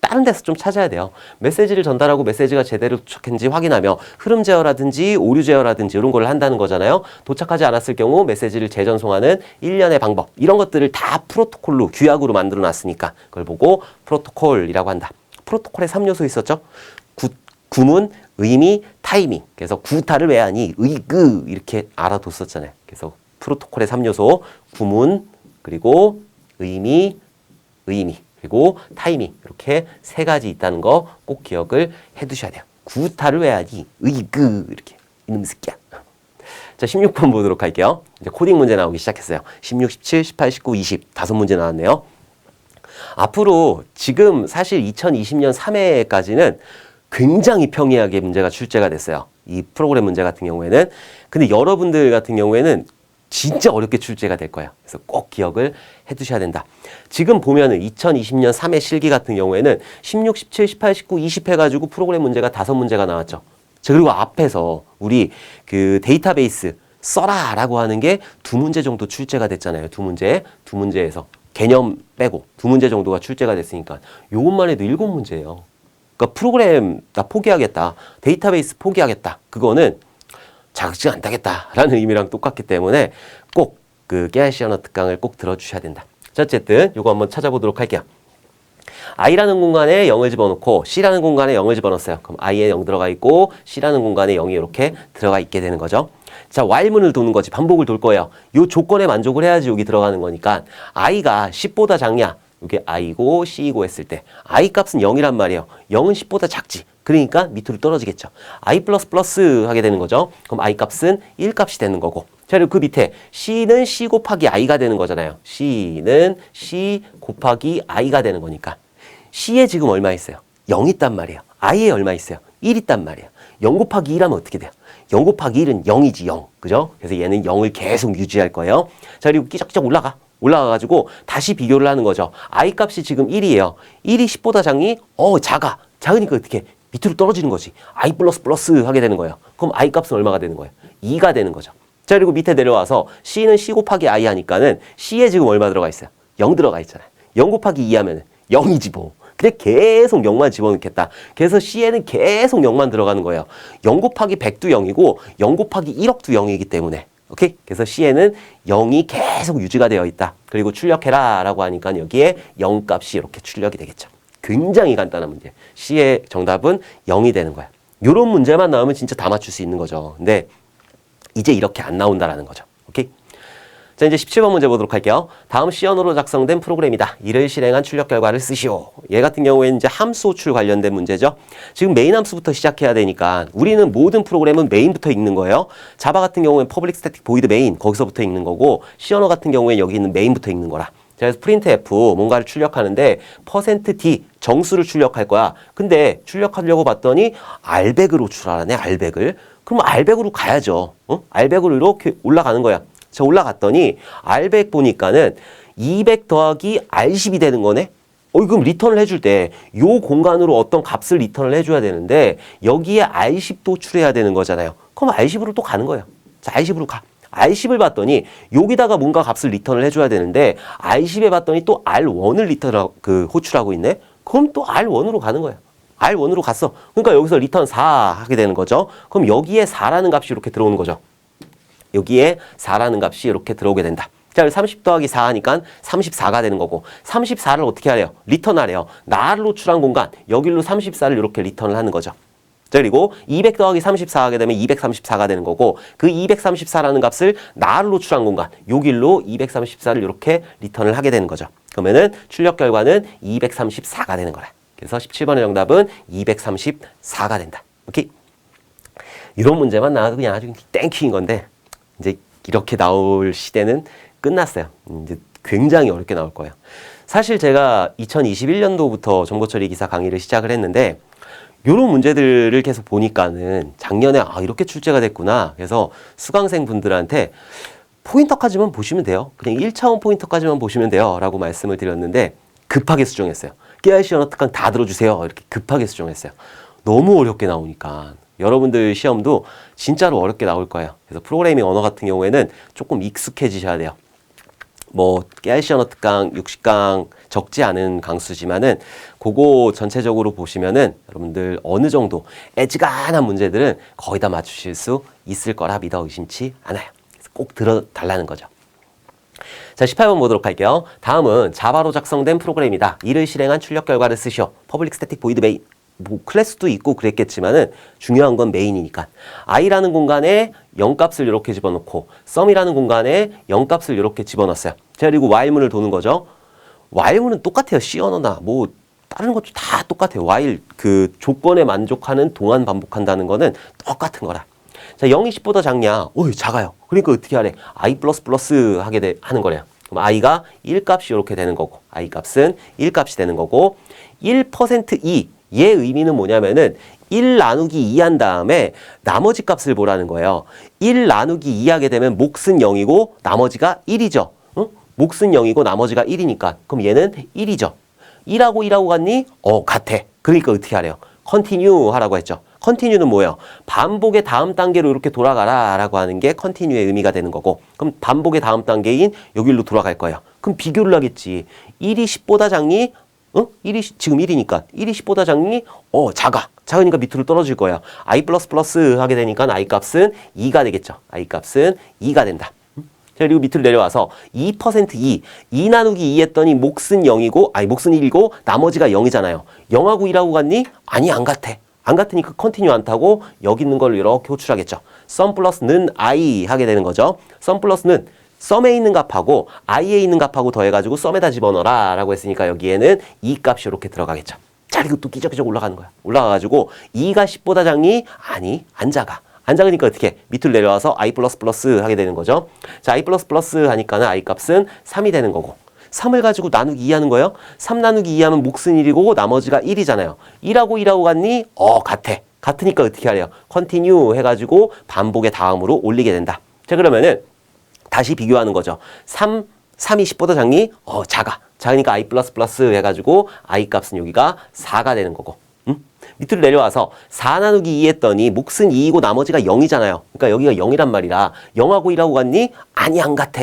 다른 데서 좀 찾아야 돼요. 메시지를 전달하고 메시지가 제대로 도착했는지 확인하며 흐름 제어라든지 오류 제어라든지 이런 걸 한다는 거잖아요. 도착하지 않았을 경우 메시지를 재전송하는 일련의 방법 이런 것들을 다 프로토콜로 규약으로 만들어 놨으니까 그걸 보고 프로토콜이라고 한다. 프로토콜에 3요소 있었죠. 구문, 의미, 타이밍. 그래서 구타를 왜 하니? 의그 이렇게 알아뒀었잖아요. 그래서 프로토콜의 3요소 구문 그리고 의미 그리고 타이밍 이렇게 세 가지 있다는 거 꼭 기억을 해 두셔야 돼요. 구타를 왜 하니? 의그 이렇게 이놈 새끼야. 자, 16번 보도록 할게요. 이제 코딩 문제 나오기 시작했어요. 16, 17, 18, 19, 20 다섯 문제 나왔네요. 앞으로 지금 사실 2020년 3회까지는 굉장히 평이하게 문제가 출제가 됐어요. 이 프로그램 문제 같은 경우에는. 근데 여러분들 같은 경우에는 진짜 어렵게 출제가 될 거예요. 그래서 꼭 기억을 해 두셔야 된다. 지금 보면은 2020년 3회 실기 같은 경우에는 16, 17, 18, 19, 20 해가지고 프로그램 문제가 5문제가 나왔죠. 자, 그리고 앞에서 우리 그 데이터베이스 써라 라고 하는 게 2문제 정도 출제가 됐잖아요. 2문제에서 개념 빼고 2문제 정도가 출제가 됐으니까 요것만 해도 7문제예요. 그러니까 프로그램 나 포기하겠다. 데이터베이스 포기하겠다. 그거는 자극증 안 따겠다라는 의미랑 똑같기 때문에 꼭 그 깨알씨 언어 특강을 꼭 들어주셔야 된다. 자, 어쨌든 요거 한번 찾아보도록 할게요. i라는 공간에 0을 집어넣고 c라는 공간에 0을 집어넣었어요. 그럼 i에 0 들어가 있고 c라는 공간에 0이 이렇게 들어가 있게 되는 거죠. 자, while문을 도는 거지. 반복을 돌 거예요. 요 조건에 만족을 해야지 여기 들어가는 거니까 i가 10보다 작냐? 이게 i고 c이고 했을 때 i 값은 0이란 말이에요. 0은 10보다 작지. 그러니까 밑으로 떨어지겠죠. i 플러스 하게 되는 거죠. 그럼 i 값은 1 값이 되는 거고. 자, 그리고 그 밑에 c는 c 곱하기 i가 되는 거잖아요. c는 c 곱하기 i가 되는 거니까 c에 지금 얼마 있어요? 0 있단 말이에요. i에 얼마 있어요? 1 있단 말이에요. 0 곱하기 1하면 어떻게 돼요? 0 곱하기 1은 0이지 0. 그죠? 그래서 얘는 0을 계속 유지할 거예요. 자, 그리고 끼적끼적 올라가가지고 다시 비교를 하는 거죠. i 값이 지금 1이에요. 1이 10보다 작니? 작아. 작으니까 어떻게? 밑으로 떨어지는 거지. i 플러스 하게 되는 거예요. 그럼 i 값은 얼마가 되는 거예요? 2가 되는 거죠. 자, 그리고 밑에 내려와서 c는 c 곱하기 i 하니까는 c에 지금 얼마 들어가 있어요? 0 들어가 있잖아요. 0 곱하기 2 하면 0이지 뭐. 근데 계속 0만 집어넣겠다. 그래서 c에는 계속 0만 들어가는 거예요. 0 곱하기 100도 0이고 0 곱하기 1억도 0이기 때문에. 오케이? 그래서 c에는 0이 계속 유지가 되어 있다. 그리고 출력해라 라고 하니까 여기에 0 값이 이렇게 출력이 되겠죠. 굉장히 간단한 문제. c의 정답은 0이 되는 거야. 이런 문제만 나오면 진짜 다 맞출 수 있는 거죠. 근데 이제 이렇게 안 나온다라는 거죠. 오케이? 자, 이제 17번 문제 보도록 할게요. 다음 C 언어로 작성된 프로그램이다. 이를 실행한 출력 결과를 쓰시오. 얘 같은 경우에는 이제 함수 호출 관련된 문제죠. 지금 메인 함수부터 시작해야 되니까 우리는 모든 프로그램은 메인부터 읽는 거예요. 자바 같은 경우에는 public static void main 거기서부터 읽는 거고 C 언어 같은 경우에 여기 있는 메인부터 읽는 거라. 자, 그래서 printf 뭔가를 출력하는데 %d 정수를 출력할 거야. 근데 출력하려고 봤더니 알백으로 출하라네. 알백을. 그럼 알백으로 가야죠. 알백으로 이렇게 올라가는 거야. 자, 올라갔더니 알백 보니까는 200 더하기 R10이 되는 거네. 그럼 리턴을 해줄 때 요 공간으로 어떤 값을 리턴을 해줘야 되는데 여기에 R10도 출해야 되는 거잖아요. 그럼 R10으로 또 가는 거예요. 자, R10으로 가. R10을 봤더니 여기다가 뭔가 값을 리턴을 해줘야 되는데 R10에 봤더니 또 R1을 호출하고 있네. 그럼 또 R1으로 가는 거예요. R1으로 갔어. 그러니까 여기서 리턴 4 하게 되는 거죠. 그럼 여기에 4라는 값이 이렇게 들어오는 거죠. 여기에 4라는 값이 이렇게 들어오게 된다. 자, 30 더하기 4 하니까 34가 되는 거고 34를 어떻게 하래요? 리턴하래요. 나를 호출한 공간 여기로 34를 이렇게 리턴을 하는 거죠. 자, 그리고 200 더하기 34 하게 되면 234가 되는 거고 그 234라는 값을 나를 호출한 공간 요 길로 234를 이렇게 리턴을 하게 되는 거죠. 그러면은 출력 결과는 234가 되는 거라. 그래서 17번의 정답은 234가 된다. 오케이? 이런 문제만 나와도 그냥 아주 땡큐인 건데 이제 이렇게 나올 시대는 끝났어요. 이제 굉장히 어렵게 나올 거예요. 사실 제가 2021년도부터 정보처리 기사 강의를 시작을 했는데 이런 문제들을 계속 보니까는 작년에 이렇게 출제가 됐구나. 그래서 수강생 분들한테 포인터까지만 보시면 돼요. 그냥 1차원 포인터까지만 보시면 돼요. 라고 말씀을 드렸는데 급하게 수정했어요. 깨알씨 언어 특강 다 들어주세요. 이렇게 급하게 수정했어요. 너무 어렵게 나오니까. 여러분들 시험도 진짜로 어렵게 나올 거예요. 그래서 프로그래밍 언어 같은 경우에는 조금 익숙해지셔야 돼요. 뭐 깨알씨 언어 특강 60강 적지 않은 강수지만은 그거 전체적으로 보시면은 여러분들 어느 정도 애지간한 문제들은 거의 다 맞추실 수 있을 거라 믿어 의심치 않아요. 그래서 꼭 들어달라는 거죠. 자, 18번 보도록 할게요. 다음은 자바로 작성된 프로그램이다. 이를 실행한 출력 결과를 쓰시오. Public Static Void Main. 뭐 클래스도 있고 그랬겠지만은 중요한 건 메인이니까 i라는 공간에 0값을 이렇게 집어넣고 sum이라는 공간에 0값을 이렇게 집어넣었어요. 자, 그리고 while문을 도는 거죠. while문은 똑같아요. C 언어나 뭐 다른 것도 다 똑같아요. while 그 조건에 만족하는 동안 반복한다는 거는 똑같은 거라. 자, 0이 10보다 작냐? 작아요. 그러니까 어떻게 하래? i 하는 거래요. 그럼 i가 1값이 이렇게 되는 거고 i 값은 1값이 되는 거고 1%e 얘 의미는 뭐냐면은 1 나누기 2 한 다음에 나머지 값을 보라는 거예요. 1 나누기 2 하게 되면 몫은 0이고 나머지가 1이죠. 응? 몫은 0이고 나머지가 1이니까. 그럼 얘는 1이죠. 1하고 같니? 같아. 그러니까 어떻게 하래요? 컨티뉴 하라고 했죠. 컨티뉴는 뭐예요? 반복의 다음 단계로 이렇게 돌아가라 라고 하는 게 컨티뉴의 의미가 되는 거고, 그럼 반복의 다음 단계인 여기로 돌아갈 거예요. 그럼 비교를 하겠지. 1이 10보다 작니? 응? 1이 지금 1이니까 1이 10보다 작니? 작아. 작으니까 밑으로 떨어질 거예요. i 플러스 하게 되니까 i 값은 2가 되겠죠. i 값은 2가 된다. 자, 그리고 밑으로 내려와서 2% 2 나누기 2 했더니 몫은 0이고, 몫은 1이고 나머지가 0이잖아요. 0하고 1하고 같니? 아니, 안 같아. 안 같으니까 컨티뉴 안 타고 여기 있는 걸 이렇게 호출하겠죠. 썸 플러스는 i 하게 되는 거죠. 썸 플러스는 썸에 있는 값하고 i에 있는 값하고 더해가지고 썸에다 집어넣어라 라고 했으니까 여기에는 2 값이 이렇게 들어가겠죠. 자, 그리고 또 끼적끼적 올라가는 거야. 올라가가지고 2가 10보다 작니? 아니, 안 작아. 안 작으니까 어떻게? 밑으로 내려와서 i 플러스 하게 되는 거죠. 자, i 플러스 하니까는 i 값은 3이 되는 거고, 3을 가지고 나누기 2 하는 거예요. 3 나누기 2 하면 몫은 1이고 나머지가 1이잖아요. 1하고 같니? 같아. 같으니까 어떻게 하래요? 컨티뉴 해가지고 반복의 다음으로 올리게 된다. 자, 그러면은 다시 비교하는 거죠. 3이 10보다 작니? 작아. 작으니까 i 플러스 해가지고 i 값은 여기가 4가 되는 거고. 밑으로 내려와서 4 나누기 2 했더니 몫은 2이고 나머지가 0이잖아요. 그러니까 여기가 0이란 말이라 0하고 1하고 같니? 아니, 안 같아.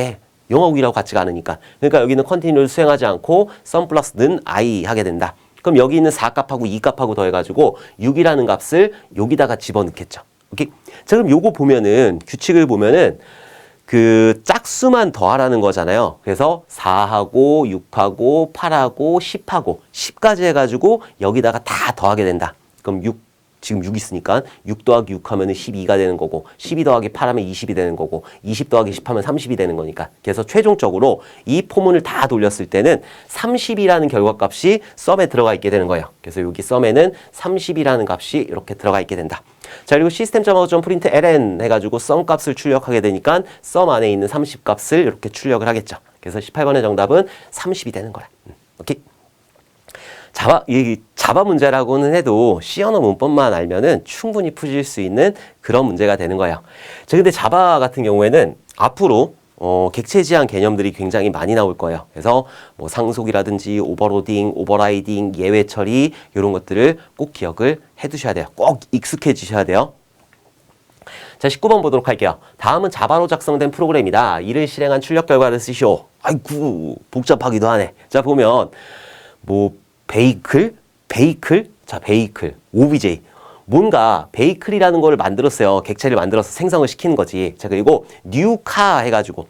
0하고 1하고 같지가 않으니까. 그러니까 여기는 컨티뉴를 수행하지 않고 썸 플러스는 i 하게 된다. 그럼 여기 있는 4 값하고 2 값하고 더해가지고 6이라는 값을 여기다가 집어넣겠죠. 오케이? 자, 그럼 요거 보면은, 규칙을 보면은 그 짝수만 더하라는 거잖아요. 그래서 4하고 6하고 8하고 10하고 10까지 해가지고 여기다가 다 더하게 된다. 그럼 6, 지금 6 있으니까 6 더하기 6 하면 12가 되는 거고, 12 더하기 8 하면 20이 되는 거고, 20 더하기 10 하면 30이 되는 거니까. 그래서 최종적으로 이 포문을 다 돌렸을 때는 30이라는 결과값이 썸에 들어가 있게 되는 거예요. 그래서 여기 썸에는 30이라는 값이 이렇게 들어가 있게 된다. 자, 그리고 시스템.out.print ln 해가지고 썸 값을 출력하게 되니까 썸 안에 있는 30 값을 이렇게 출력을 하겠죠. 그래서 18번의 정답은 30이 되는 거야. 오케이? 자바 문제라고는 해도 C 언어 문법만 알면은 충분히 푸실 수 있는 그런 문제가 되는 거예요. 자, 근데 자바 같은 경우에는 앞으로 객체 지향 개념들이 굉장히 많이 나올 거예요. 그래서 뭐 상속이라든지 오버로딩, 오버라이딩, 예외 처리 이런 것들을 꼭 기억을 해두셔야 돼요. 꼭 익숙해지셔야 돼요. 자, 19번 보도록 할게요. 다음은 자바로 작성된 프로그램이다. 이를 실행한 출력 결과를 쓰시오. 아이고, 복잡하기도 하네. 자, 보면 뭐 베이클, 자, 베이클, OBJ. 뭔가 베이클이라는 거를 만들었어요. 객체를 만들어서 생성을 시키는 거지. 자, 그리고 뉴카 해가지고,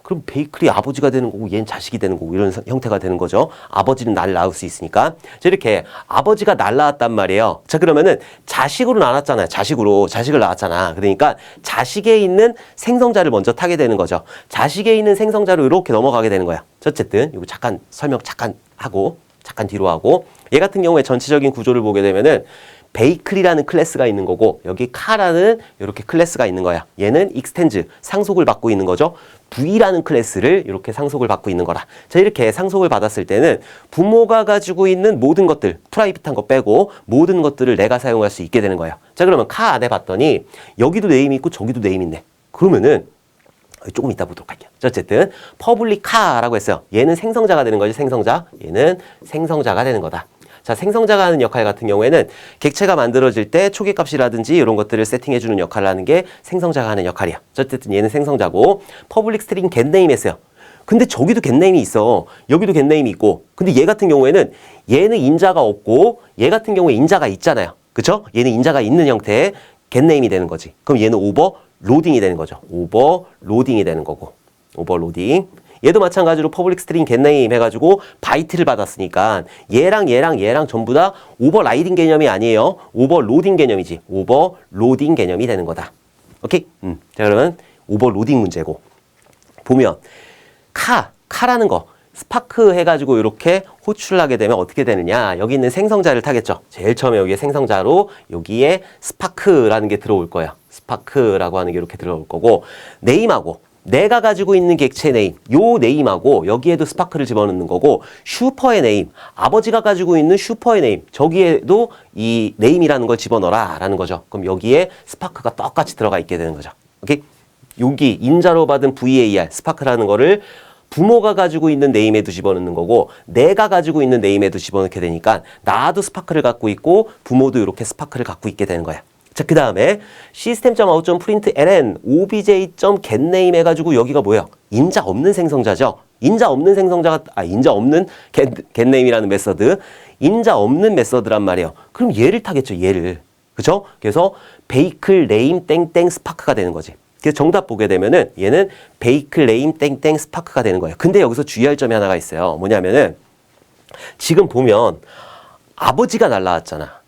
그럼 베이클이 아버지가 되는 거고 얘는 자식이 되는 거고 이런 형태가 되는 거죠. 아버지는 날 낳을 수 있으니까. 자, 이렇게 아버지가 날 낳았단 말이에요. 자, 그러면은 자식으로 낳았잖아요. 자식을 낳았잖아. 그러니까 자식에 있는 생성자를 먼저 타게 되는 거죠. 자식에 있는 생성자로 이렇게 넘어가게 되는 거야. 어쨌든 이거 잠깐 설명 하고 잠깐 뒤로 하고, 얘 같은 경우에 전체적인 구조를 보게 되면은 베이클이라는 클래스가 있는 거고, 여기 카라는 이렇게 클래스가 있는 거야. 얘는 익스텐즈, 상속을 받고 있는 거죠. V라는 클래스를 이렇게 상속을 받고 있는 거라. 자, 이렇게 상속을 받았을 때는 부모가 가지고 있는 모든 것들, 프라이빗한 거 빼고 모든 것들을 내가 사용할 수 있게 되는 거예요. 자, 그러면 카 안에 봤더니 여기도 네임이 있고 저기도 네임이 있네. 그러면은 조금 이따 보도록 할게요. 자, 어쨌든 퍼블릭 카라고 했어요. 얘는 생성자가 되는 거지, 생성자. 얘는 생성자가 되는 거다. 자, 생성자가 하는 역할 같은 경우에는 객체가 만들어질 때 초기값이라든지 이런 것들을 세팅해주는 역할을 하는 게 생성자가 하는 역할이야. 자, 어쨌든 얘는 생성자고, 퍼블릭 스트링 getName 했어요. 근데 저기도 getName이 있어. 여기도 getName이 있고. 근데 얘 같은 경우에는 얘는 인자가 없고 얘 같은 경우에 인자가 있잖아요. 그쵸? 얘는 인자가 있는 형태의 getName이 되는 거지. 그럼 얘는 오버로딩이 되는 거죠. 오버로딩이 되는 거고. 오버로딩. 얘도 마찬가지로 퍼블릭 스트링 getName 해가지고 바이트를 받았으니까 얘랑 전부 다 오버라이딩 개념이 아니에요. 오버로딩 개념이지. 오버로딩 개념이 되는 거다. 오케이? 자, 그러면 오버로딩 문제고. 보면 카라는 거 스파크 해가지고 이렇게 호출하게 되면 어떻게 되느냐. 여기 있는 생성자를 타겠죠. 제일 처음에 여기에 생성자로 여기에 스파크라는 게 들어올 거예요. 스파크라고 하는 게 이렇게 들어올 거고, 네임하고 내가 가지고 있는 객체 네임, 요 네임하고 여기에도 스파크를 집어넣는 거고, 슈퍼의 네임, 아버지가 가지고 있는 슈퍼의 네임, 저기에도 이 네임이라는 걸 집어넣어라 라는 거죠. 그럼 여기에 스파크가 똑같이 들어가 있게 되는 거죠. 오케이? 여기 인자로 받은 VAR, 스파크라는 거를 부모가 가지고 있는 네임에도 집어넣는 거고, 내가 가지고 있는 네임에도 집어넣게 되니까 나도 스파크를 갖고 있고 부모도 이렇게 스파크를 갖고 있게 되는 거야. 자, 그 다음에 system.out.println obj.getName 해가지고 여기가 뭐예요? 인자 없는 생성자죠. 인자 없는 생성자가, 인자 없는 getName이라는 메서드. 인자 없는 메서드란 말이에요. 그럼 얘를 타겠죠, 얘를. 그죠? 그래서 베이클 네임 땡땡 스파크가 되는 거지. 그래서 정답 보게 되면은 얘는 베이클 네임 땡땡 스파크가 되는 거예요. 근데 여기서 주의할 점이 하나가 있어요. 뭐냐면은 지금 보면 아버지가 날라왔잖아.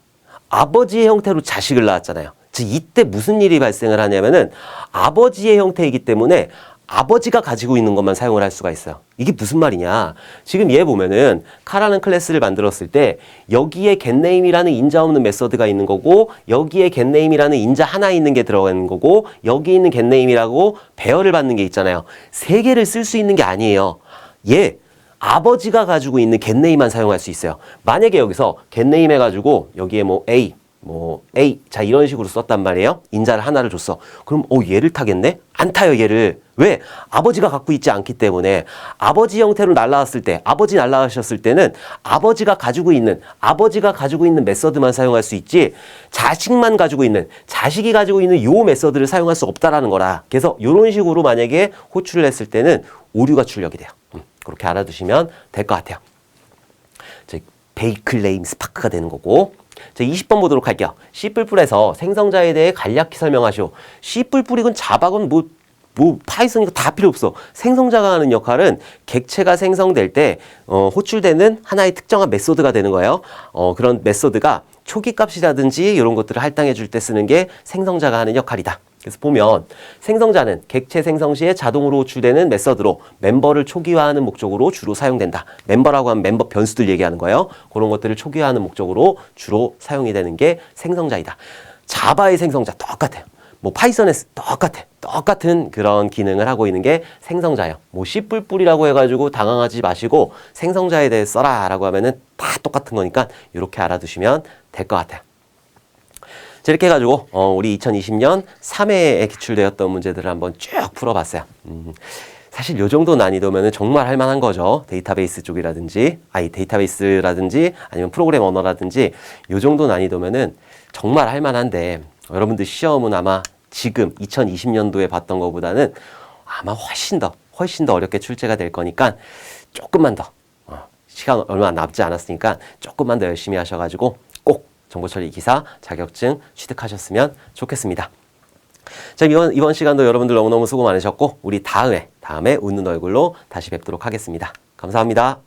아버지의 형태로 자식을 낳았잖아요. 즉 이때 무슨 일이 발생을 하냐면은 아버지의 형태이기 때문에 아버지가 가지고 있는 것만 사용을 할 수가 있어요. 이게 무슨 말이냐. 지금 얘 보면은 카라는 클래스를 만들었을 때 여기에 getName이라는 인자 없는 메서드가 있는 거고, 여기에 getName이라는 인자 하나 있는 게 들어가는 거고, 여기 있는 getName이라고 배열을 받는 게 있잖아요. 세 개를 쓸 수 있는 게 아니에요. 얘 아버지가 가지고 있는 getName만 사용할 수 있어요. 만약에 여기서 getName 해가지고 여기에 뭐 A 자 이런 식으로 썼단 말이에요. 인자를 하나를 줬어. 그럼 얘를 타겠네? 안 타요, 얘를. 왜? 아버지가 갖고 있지 않기 때문에. 아버지 형태로 날라왔을 때, 아버지 날라가셨을 때는 아버지가 가지고 있는 메서드만 사용할 수 있지, 자식만 가지고 있는, 자식이 가지고 있는 요 메서드를 사용할 수 없다라는 거라. 그래서 이런 식으로 만약에 호출을 했을 때는 오류가 출력이 돼요. 그렇게 알아두시면 될 것 같아요. 베이클 네임 스파크가 되는 거고. 자, 20번 보도록 할게요. C++에서 생성자에 대해 간략히 설명하시오. C++이건 자바건 뭐 파이썬 이거 다 필요 없어. 생성자가 하는 역할은 객체가 생성될 때 호출되는 하나의 특정한 메소드가 되는 거예요. 그런 메소드가 초기 값이라든지 이런 것들을 할당해 줄 때 쓰는 게 생성자가 하는 역할이다. 그래서 보면 생성자는 객체 생성 시에 자동으로 호출되는 메서드로 멤버를 초기화하는 목적으로 주로 사용된다. 멤버라고 하면 멤버 변수들 얘기하는 거예요. 그런 것들을 초기화하는 목적으로 주로 사용이 되는 게 생성자이다. 자바의 생성자 똑같아요. 뭐 파이썬에 똑같은 그런 기능을 하고 있는 게 생성자예요. 뭐 C++이라고 해가지고 당황하지 마시고 생성자에 대해 써라 라고 하면은 다 똑같은 거니까 이렇게 알아두시면 될 것 같아요. 자, 이렇게 해가지고 우리 2020년 3회에 기출되었던 문제들을 한번 쭉 풀어봤어요. 사실 요 정도 난이도면 정말 할만한 거죠. 데이터베이스 쪽이라든지, 데이터베이스라든지 아니면 프로그램 언어라든지 요 정도 난이도면은 정말 할만한데, 여러분들 시험은 아마 지금 2020년도에 봤던 것보다는 아마 훨씬 더 어렵게 출제가 될 거니까 조금만 더 시간 얼마 남지 않았으니까 조금만 더 열심히 하셔가지고 꼭 정보처리 기사 자격증 취득하셨으면 좋겠습니다. 자, 이번 시간도 여러분들 너무너무 수고 많으셨고, 우리 다음에 웃는 얼굴로 다시 뵙도록 하겠습니다. 감사합니다.